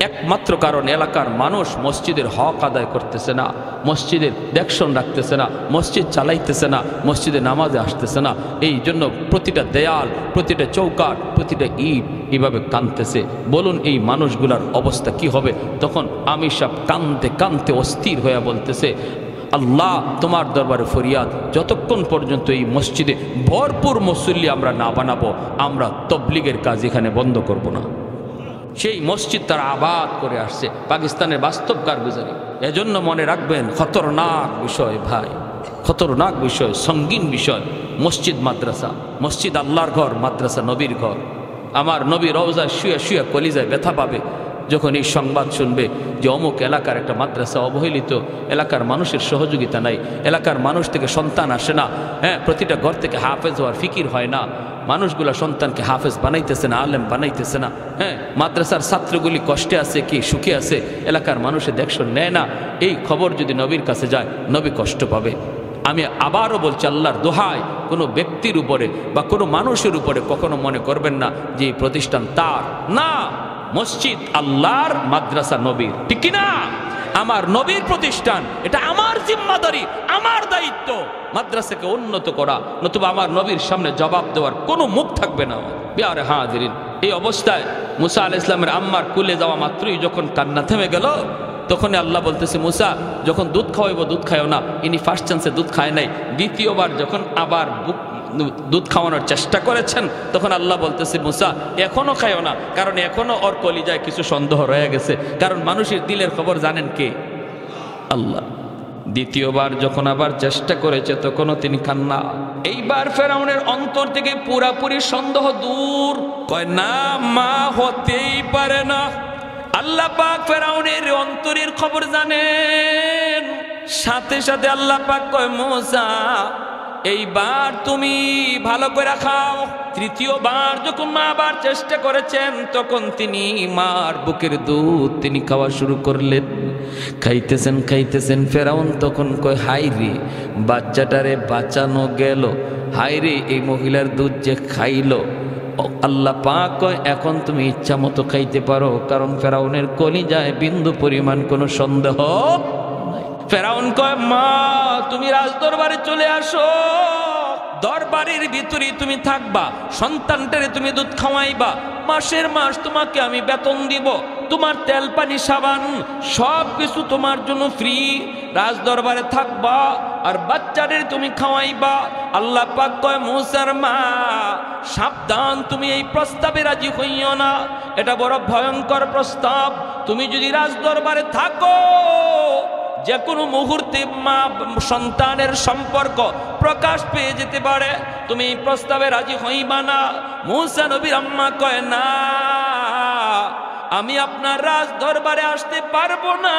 একমাত্র কারণ এলাকার মানুষ মসজিদের হক আদায় করতেছে না, মসজিদের দেখশন রাখতেছে না, মসজিদ চালাইতেছে না, মসজিদে নামাজে আসতেছে না। এই জন্য প্রতিটা দেয়াল, প্রতিটা চৌকাঠ, প্রতিটা ইট এভাবে কাঁদতেছে। বলুন এই মানুষগুলার অবস্থা কি হবে? তখন আমির সাহেব কাঁদতে কাঁদতে অস্থির হয়ে বলতেছে, আল্লাহ তোমার দরবারে ফরিয়াদ, যতক্ষণ পর্যন্ত এই মসজিদে ভরপুর মুসল্লি আমরা না বানাবো, আমরা তবলিগের কাজ এখানে বন্ধ করব না। সেই মসজিদ তারা আবাদ করে আসছে, পাকিস্তানের বাস্তব কারগুজারি। এজন্য মনে রাখবেন, খতরনাক বিষয় ভাই, খতরনাক বিষয়, সঙ্গীন বিষয় মসজিদ মাদ্রাসা। মসজিদ আল্লাহর ঘর, মাদ্রাসা নবীর ঘর। আমার নবী রওজায় শুয়ে শুয়ে কলিজায় ব্যথা পাবে যখন এই সংবাদ শুনবে যে অমুক এলাকার একটা মাদ্রাসা অবহেলিত, এলাকার মানুষের সহযোগিতা নাই, এলাকার মানুষ থেকে সন্তান আসে না, হ্যাঁ, প্রতিটা ঘর থেকে হাফেজ হওয়ার ফিকির হয় না, মানুষগুলা সন্তানকে হাফেজ বানাইতেছে না, আলেম বানাইতেছে না, হ্যাঁ, মাদ্রাসার ছাত্রগুলি কষ্টে আছে কি সুখে আছে, এলাকার মানুষের দেখশন নেয় না। এই খবর যদি নবীর কাছে যায়, নবী কষ্ট পাবে। আমি আবারও বলছি, আল্লাহর দোহাই, কোনো ব্যক্তির উপরে বা কোনো মানুষের উপরে কখনো মনে করবেন না যে এই প্রতিষ্ঠান তার না। মসজিদ আল্লাহর, মাদ্রাসা নবীর, ঠিক কিনা? আমার নবীর প্রতিষ্ঠান, এটা আমার জিম্মাদারি, আমার দায়িত্ব মাদ্রাসাকে উন্নত করা, নতুবা আমার নবীর সামনে জবাব দেওয়ার কোনো মুখ থাকবে না। বিয়ারে হাজিরিন, এই অবস্থায় মুসা আলাইহিস সালামের আম্মার কুলে যাওয়া মাত্রই যখন কান্না থেমে গেল, তখনই আল্লাহ বলতেছে, মুসা যখন দুধ খাওয়াইব দুধ খাইও না। ইনি ফার্স্ট চান্সে দুধ খায় নাই, দ্বিতীয়বার যখন আবার দুধ খাওয়ানোর চেষ্টা করেছেন, তখন আল্লাহ বলতেছে, মুসা এখনো খাইও না, কারণ এখনো ওর কলিজায় কিছু সন্দেহ রয়ে গেছে, কারণ মানুষের দিলের খবর জানেন কে? আল্লাহ। দ্বিতীয়বার যখন আবার চেষ্টা করেছে, তখনও তিনি কান্না। এইবার ফেরাউনের অন্তর থেকে পুরাপুরি সন্দেহ দূর, কয় না, মা হতেই পারে না। আল্লাহ পাক ফেরাউনের অন্তরের খবর জানেন। সাথে সাথে আল্লাহ পাক কয়, মুসা এইবার তুমি ভালো করে খাও। তৃতীয়বার যখন মা আবার চেষ্টা করেছেন, তখন তিনি মার বুকের দুধ তিনি খাওয়া শুরু করলেন। খাইতেছেন খাইতেছেন, ফেরাউন তখন কয়, হাই রে, বাচ্চাটারে বাঁচানো গেল, হাই রে, এই মহিলার দুধ যে খাইলো। আল্লাহ পাক কয়, এখন তুমি ইচ্ছা মতো খাইতে পারো, কারণ ফেরাউনের কলিজায় বিন্দু পরিমাণ কোনো সন্দেহ নাই। ফেরাউন কয়, মা তুমি রাজদরবারে চলে আসো, দরবারের ভিতরে তুমি থাকবা, সন্তানটারে তুমি দুধ খাওয়াইবা, মাসের মাস তোমাকে আমি বেতন দিব, তোমার তেল পানি সাবান সব কিছু তোমার জন্য ফ্রি, রাজদরবারে থাকবা আর বাচ্চাদের তুমি খাওয়াইবা। আল্লাহ পাক কয়, মুসার মা সাবধান, তুমি এই প্রস্তাবে রাজি হইও না, এটা বড় ভয়ঙ্কর প্রস্তাব। তুমি যদি রাজদরবারে থাকো, যে কোনো মুহূর্তে মা সন্তানের সম্পর্ক প্রকাশ পেয়ে যেতে পারে, তুমি এই প্রস্তাবে রাজি হইবা না। মুসা নবীর আম্মা কয়, না, আমি আপনার রাজ দরবারে আসতে পারবো না,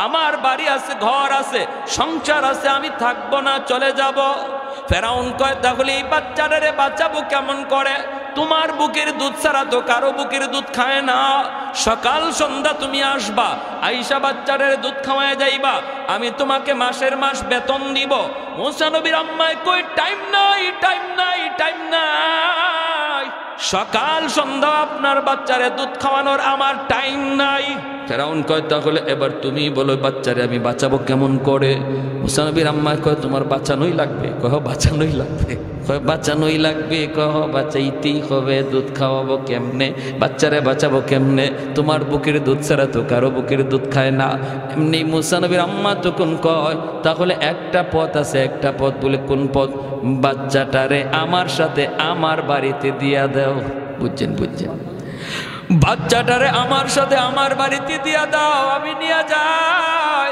আমার বাড়ি আছে, ঘর আছে, সংসার আছে, আমি থাকবো না, চলে যাব। ফেরাউন কয়, তাহলে এই বাচ্চাটারে বাঁচাবো কেমন করে? তোমার বুকের দুধ ছাড়া তো কারো বুকের দুধ খায় না। সকাল সন্ধ্যা তুমি আসবা, আইসা বাচ্চাটারে দুধ খাওয়ায় যাইবা, আমি তোমাকে মাসের মাস বেতন দিব। মুসা নবীর আম্মায় কই, টাইম নাই, টাইম নাই, টাইম নাই, সকাল সন্ধ্যা আপনার বাচ্চারে দুধ খাওয়ানোর আমার টাইম নাই। ফেরাউন কয়, তাহলে এবার তুমি বলো বাচ্চারে আমি বাঁচাবো কেমন করে? মুসা নবীর আম্মা কয়, তোমার বাঁচানোই লাগবে। কহ বাঁচানোই লাগবে, কয় বাঁচানোই লাগবে, কহ বাঁচাইতেই হবে। দুধ খাওয়াবো কেমনে? বাচ্চারে বাঁচাবো কেমনে? তোমার বুকের দুধ ছাড়া তো কারো বুকের দুধ খায় না। এমনি মুসা নবীর আম্মা তখন কয়, তাহলে একটা পথ আছে। একটা পথ বলে কোন পথ? বাচ্চাটারে আমার সাথে আমার বাড়িতে দিয়া দাও। বুঝছেন? বুঝছেন? বাচ্চাটারে আমার সাথে আমার বাড়িতে দিয়া দাও, আমি নিয়ে যাই,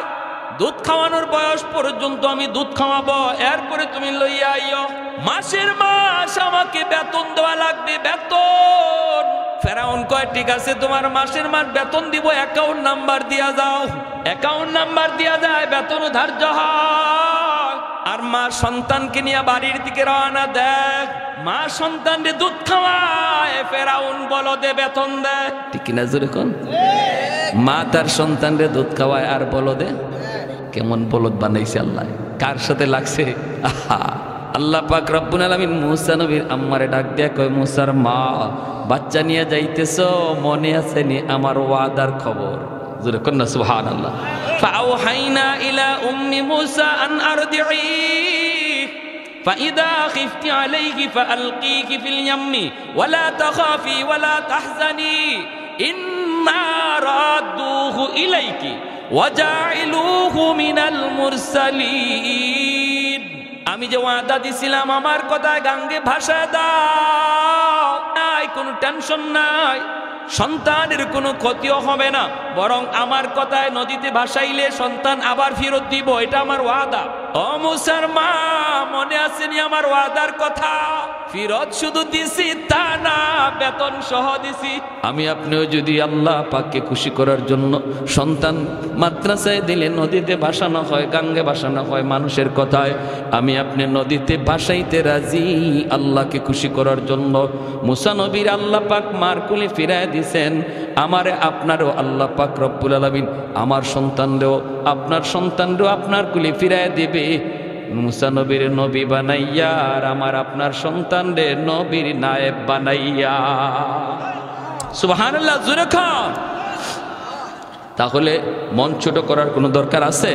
দুধ খাওয়ানোর বয়স পর্যন্ত আমি দুধ খাওয়াবো, এরপরে তুমি লইয়া আইও। মাসের মাস আমাকে বেতন দেওয়া লাগবে, বেতন। ফেরাউন কয়, ঠিক আছে, তোমার মাসের মাস বেতন দিব, অ্যাকাউন্ট নাম্বার দিয়া যাও। অ্যাকাউন্ট নাম্বার দিয়া যায়, বেতন ধার্য হয়। আর মা সন্তানকে নিয়ে বাড়ির দিকে রওনা দেয়। মা সন্তানকে দুধ খাওয়ায়, ফেরাউন বলদে বেতন দেয়। ঠিক কিনা জোরে কোন? মা তার সন্তানরে দুধ খাওয়ায় আর বলদে। কেমন বলদ বানাইছে আল্লাহ, কার সাথে লাগছে? আহা, আল্লাহ পাক রব্বুল আলামিন মুসা নবীর আম্মারে ডাক দিয়া কয়, মুসার মা বাচ্চা নিয়ে যাইতেছো, মনে আছে নি আমার ওয়াদার খবর? জোরে কোন না সুবহানাল্লাহ। ফাআওহাইনা ইলা উম্মি মুসা আন আরদিহি ফাইদা খিফতি আলাইহি ফাআলকিহি ফিল ইয়াম্মি ওয়ালা তাখাফি ওয়ালা তাহজানি ইন্না রাদুহু ইলাইকি ওয়াজাইলুহু মিনাল মুরসালিন। আমি যে ওয়াদা দিছিলাম আমার কথায় গাঙ্গে ভাসায় দাও, নাই কোনো টেনশন নাই, সন্তানের কোনো ক্ষতিও হবে না, বরং আমার কথায় নদীতে ভাসাইলে সন্তান আবার ফেরত দিব, এটা আমার ওয়াদা। ও মুসার মা, মনে আসেনি আমার ওয়াদার কথা? ফেরত শুধু দিছি তা না, বেতন সহ দিছি। আমি আপনিও যদি আল্লাহ পাককে খুশি করার জন্য সন্তান মাদ্রাসায় দিলে নদীতে ভাসানো হয়, গাঙ্গে ভাসানো হয় মানুষের কথায়, আমি আপনি নদীতে ভাসাইতে রাজি আল্লাহকে খুশি করার জন্য। মুসা নবীর আল্লাহ পাক মার কোলে ফিরায় দিছেন। আমারে আপনারও আল্লাহ পাক রব্বুল আলামিন আমার সন্তানরেও আপনার সন্তানরেও আপনার কোলে ফিরায় দেবে মুসা নবীর নবী বানাইয়া, আর আমার আপনার সন্তানরে নবীর নায়েব বানাইয়া। সুবহানাল্লাহ, জোরে খান। তাহলে মন ছোট করার কোনো দরকার আছে?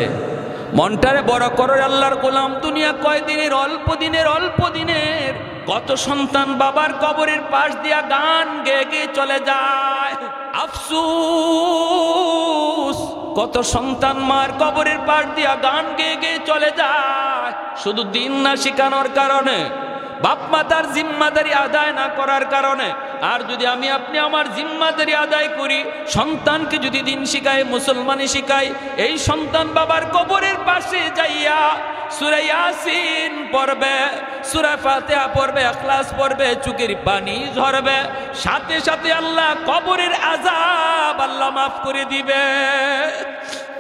মনটারে বড় করো। আল্লাহর গোলাম, দুনিয়া কয়দিনের? অল্প দিনের। কত সন্তান বাবার কবরের পাশ দিয়া গান গেয়ে গেয়ে চলে যায়, আফসোস। কত সন্তান মার কবরের পাশ দিয়া গান গেয়ে গেয়ে চলে যায়, শুধু দিন না শিখানোর কারণে, বাপ মাতার জিম্মাদারি আদায় না করার কারণে। আর যদি আমি আপনি আমার জিম্মাদারি আদায় করি, সন্তানকে যদি দিন শিখাই, মুসলমানি শিখাই, এই সন্তান বাবার কবরের পাশে যাইয়া সূরা ইয়াসিন পড়বে, সূরা ফাতিহা পড়বে, ইখলাস পড়বে, চোখের পানি ঝরবে, সাথে সাথে আল্লাহ কবরের আযাব আল্লাহ মাফ করে দিবে।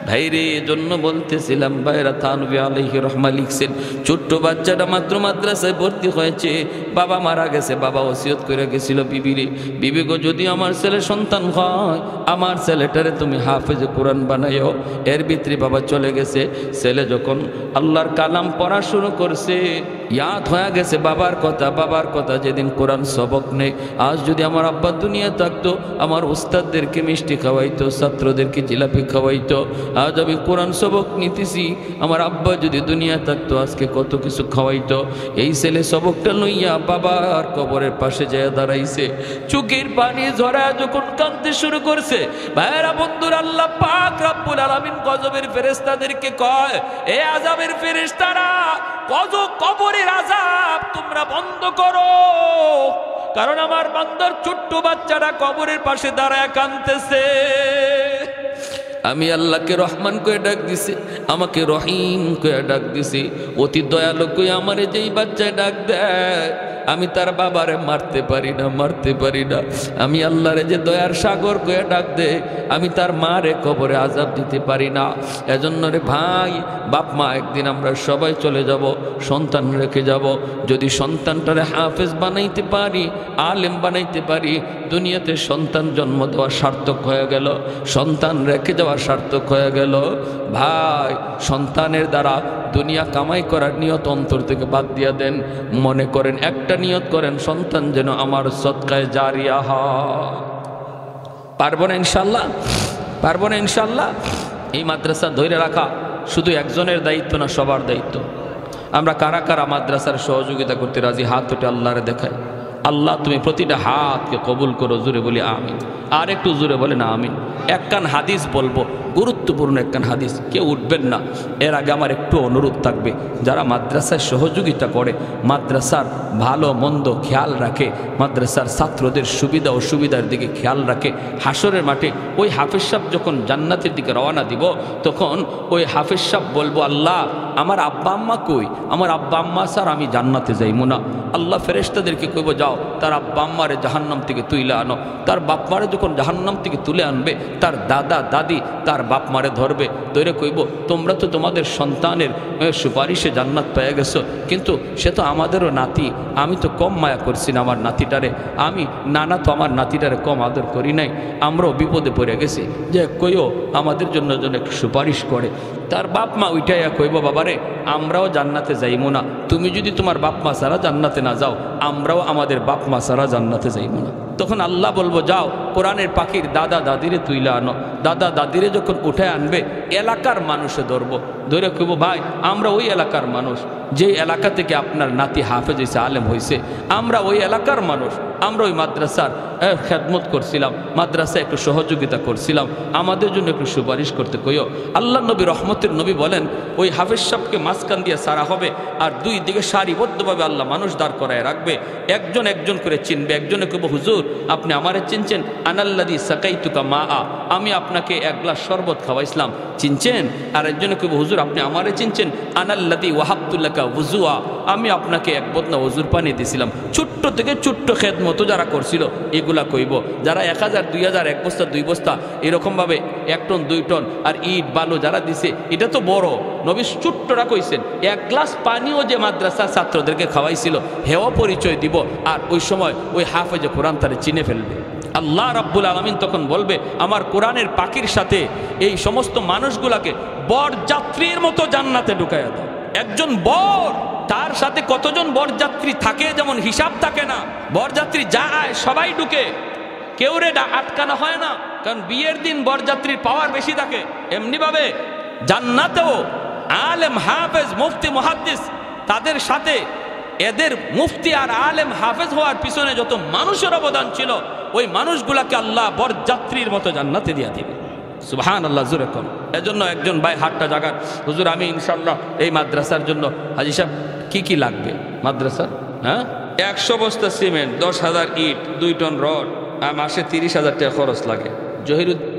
ভাইরে, জন্য বলতেছিলাম, ভাইরা থানভী আলাইহি রহমা লিখছেন, ছোট্ট বাচ্চাটা মাত্র মাদ্রাসায় ভর্তি হয়েছে, বাবা মারা গেছে, বাবা ওসিয়ত করে গেছিল বিবিরে, বিবি গো, যদি আমার ছেলে সন্তান হয়, আমার ছেলেটারে তুমি হাফেজে কোরআন বানাইও। এর ভিতরে বাবা চলে গেছে। ছেলে যখন আল্লাহর কালাম পড়া শুরু করছে, ইয়াদ হয়ে গেছে বাবার কথা। যেদিন কোরআন সবক নেই, আজ যদি আমার আব্বা দুনিয়া থাকতো, আমার উস্তাদদেরকে মিষ্টি খাওয়াইতো, ছাত্রদেরকে জিলাপি খাওয়াইতো। আজ আমি কোরআন সবক নিতেছি, আমার আব্বা যদি দুনিয়া থাকতো আজকে কত কিছু খাওয়াইতো। এই ছেলে সবকটা লইয়া বাবার কবরের পাশে যায় দাঁড়াইছে, চোখের পানি ঝরা যখন কাঁদতে শুরু করছে। ভাইরা বন্ধুরা, আল্লাহ পাক রব্বুল আলামিন গজবের ফেরেশতাদেরকে কয়, এ আযাবের ফেরেশতারা, কবরের আযাব তোমরা বন্ধ করো, কারণ আমার বান্দার ছোট্ট বাচ্চারা কবরের পাশে দাঁড়ায় কাঁদতেছে। আমি আল্লাহকে রহমান কয়ে ডাক দিছি, আমাকে রহিম কয়ে ডাক দিছি, অতি দয়ালু কয়ে আমারে যেই বাচ্চায় ডাক দেয়, আমি তার বাবারে মারতে পারি না। আমি আল্লাহরে যে দয়ার সাগর কয়ে ডাক দে, আমি তার মারে কবরে আযাব দিতে পারি না। এজন্য রে ভাই, বাপ মা একদিন আমরা সবাই চলে যাব, সন্তান রেখে যাব। যদি সন্তানটারে হাফেজ বানাইতে পারি, আলেম বানাইতে পারি, দুনিয়াতে সন্তান জন্ম দেওয়া সার্থক হয়ে গেল, সন্তান রেখে যাওয়া সার্থক হয়ে গেল। ভাই, সন্তানের দ্বারা দুনিয়া কামাই করার নিয়ত অন্তর থেকে বাদ দিয়া দেন। মনে করেন, একটা নিয়ত করেন, সন্তান যেন আমার সদকায়ে জারিয়া হয়। পারবো না ইনশাল্লাহ? এই মাদ্রাসা ধরে রাখা শুধু একজনের দায়িত্ব না, সবার দায়িত্ব। আমরা কারা কারা মাদ্রাসার সহযোগিতা করতে রাজি? হাত উঠে আল্লাহরে দেখাই। আল্লাহ, তুমি প্রতিটা হাতকে কবুল করো। জোরে বলি আমিন। আর একটু জোরে বলে না আমিন। একখান হাদিস বলবো, গুরুত্বপূর্ণ একখান হাদিস, কেউ উঠবেন না। এর আগে আমার একটু অনুরোধ থাকবে, যারা মাদ্রাসায় সহযোগিতা করে, মাদ্রাসার ভালো মন্দ খেয়াল রাখে, মাদ্রাসার ছাত্রদের সুবিধা অসুবিধার দিকে খেয়াল রাখে, হাসরের মাঠে ওই হাফেজ সাহেব যখন জান্নাতের দিকে রওনা দিব, তখন ওই হাফেজ সাহেব বলবো, আল্লাহ, আমার আব্বা আম্মা কই? আমার আব্বা আম্মা স্যার, আমি জান্নাতে যাইমু না। আল্লাহ ফেরেশতাদেরকে কইব, যাও তার আব্বা আম্মারে জাহান্নাম থেকে তুলে আনো। তার বাপ্পারে যখন জাহান্নাম থেকে তুলে আনবে, তার দাদা দাদি তার বাপ মারে ধরবে, ধরে কইব তোমরা তো তোমাদের সন্তানের সুপারিশে জান্নাত পেয়ে গেছো, কিন্তু সে তো আমাদেরও নাতি, আমি তো কম মায়া করছি না আমার নাতিটারে, আমি নানা তো আমার নাতিটারে কম আদর করি নাই, আমরাও বিপদে পড়ে গেছি, যে কইও আমাদের জন্য যেন একটু সুপারিশ করে। তার বাপ মা ওইটাইয়া কইব বাবারে আমরাও জান্নাতে যাইমো না, তুমি যদি তোমার বাপ মা ছাড়া জান্নাতে না যাও, আমরাও আমাদের বাপ মা ছাড়া জান্নাতে যাইমো না। তখন আল্লাহ বলবো যাও কোরআনের পাখির দাদা দাদিরে তুইলা আনো। দাদা দাদিরে যখন উঠে আনবে এলাকার মানুষে ধরবো, ধরে কইব ভাই আমরা ওই এলাকার মানুষ, যে এলাকা থেকে আপনার নাতি হাফেজ হয়েছে, আলেম হয়েছে, আমরা ওই এলাকার মানুষ, আমরা ওই মাদ্রাসার খেদমত করছিলাম, মাদ্রাসায় একটু সহযোগিতা করছিলাম, আমাদের জন্য একটু সুপারিশ করতে কইও। আল্লাহ নবী রহমতের নবী বলেন ওই হাফেজ সাহেবকে মাঝখান দিয়ে সারা হবে, আর দুই দিকে সারিবদ্ধভাবে আল্লাহ মানুষ দাঁড় করায় রাখবে, একজন একজন করে চিনবে। একজনে কইব হুজুর আপনি আমারে চিনছেন? আনাল্লাযী সাকাইতুকা মা আ, আমি আপনাকে এক গ্লাস শরবত খাওয়াইছিলাম, চিনছেন? আর একজনে কইব হুজুর আপনি আমারে চিনছেন? আনাল্লাযী ওয়াহাবতুল্লাকা ওযুআ, আমি আপনাকে এক বদনা ওজুর পানি দিয়েছিলাম। ছোট্ট থেকে ছোট্ট খেদমত যারা করছিল এগুলা কইব। যারা 1000 2000 1 বস্তা 2 বস্তা এরকমভাবে 1 টন 2 টন আর ইট বালু যারা দিছে, এটা তো বড়। নবী ছোট্টরা কইছেন এক গ্লাস পানিও যে মাদ্রাসার ছাত্রদেরকে খাওয়াইছিল হেও পরিচয় দিব, আর ওই সময় ওই হাফেজে কোরআন তারে চিনে ফেলবে। আল্লাহ রাব্বুল আলামিন তখন বলবে আমার কোরআনের পাখির সাথে এই সমস্ত মানুষগুলাকে বরযাত্রীর মতো জান্নাতে ঢুকাইয়া দাও। একজন বর, তার সাথে কতজন বরযাত্রী থাকে যেমন হিসাব থাকে না। বরযাত্রী যায় সবাই ঢুকে, কেউ রে আটকানো হয় না, কারণ বিয়ের দিন বরযাত্রীর পাওয়ার বেশি থাকে। এমনিভাবে জান্নাতেও আলেম হাফেজ মুফতি মুহাদ্দিস তাদের সাথে এদের মুফতি আর আলেম হাফেজ হওয়ার পিছনে যত মানুষের অবদান ছিল ওই মানুষগুলাকে আল্লাহ বরযাত্রীর মতো জান্নাতে দিয়া দিবে। সুবহানাল্লাহ, জোরে কর। এজন্য একজন ভাই হাতটা জাগান, হুজুর আমি ইনশাআল্লাহ এই মাদ্রাসার জন্য, হাজী সাহেব কি কি লাগবে মাদ্রাসার? হ্যাঁ 100 বস্তা সিমেন্ট, 10,000 ইট, 2 টন রড, আর মাসে 30,000 টাকা খরচ লাগে। জহিরুদ্দিন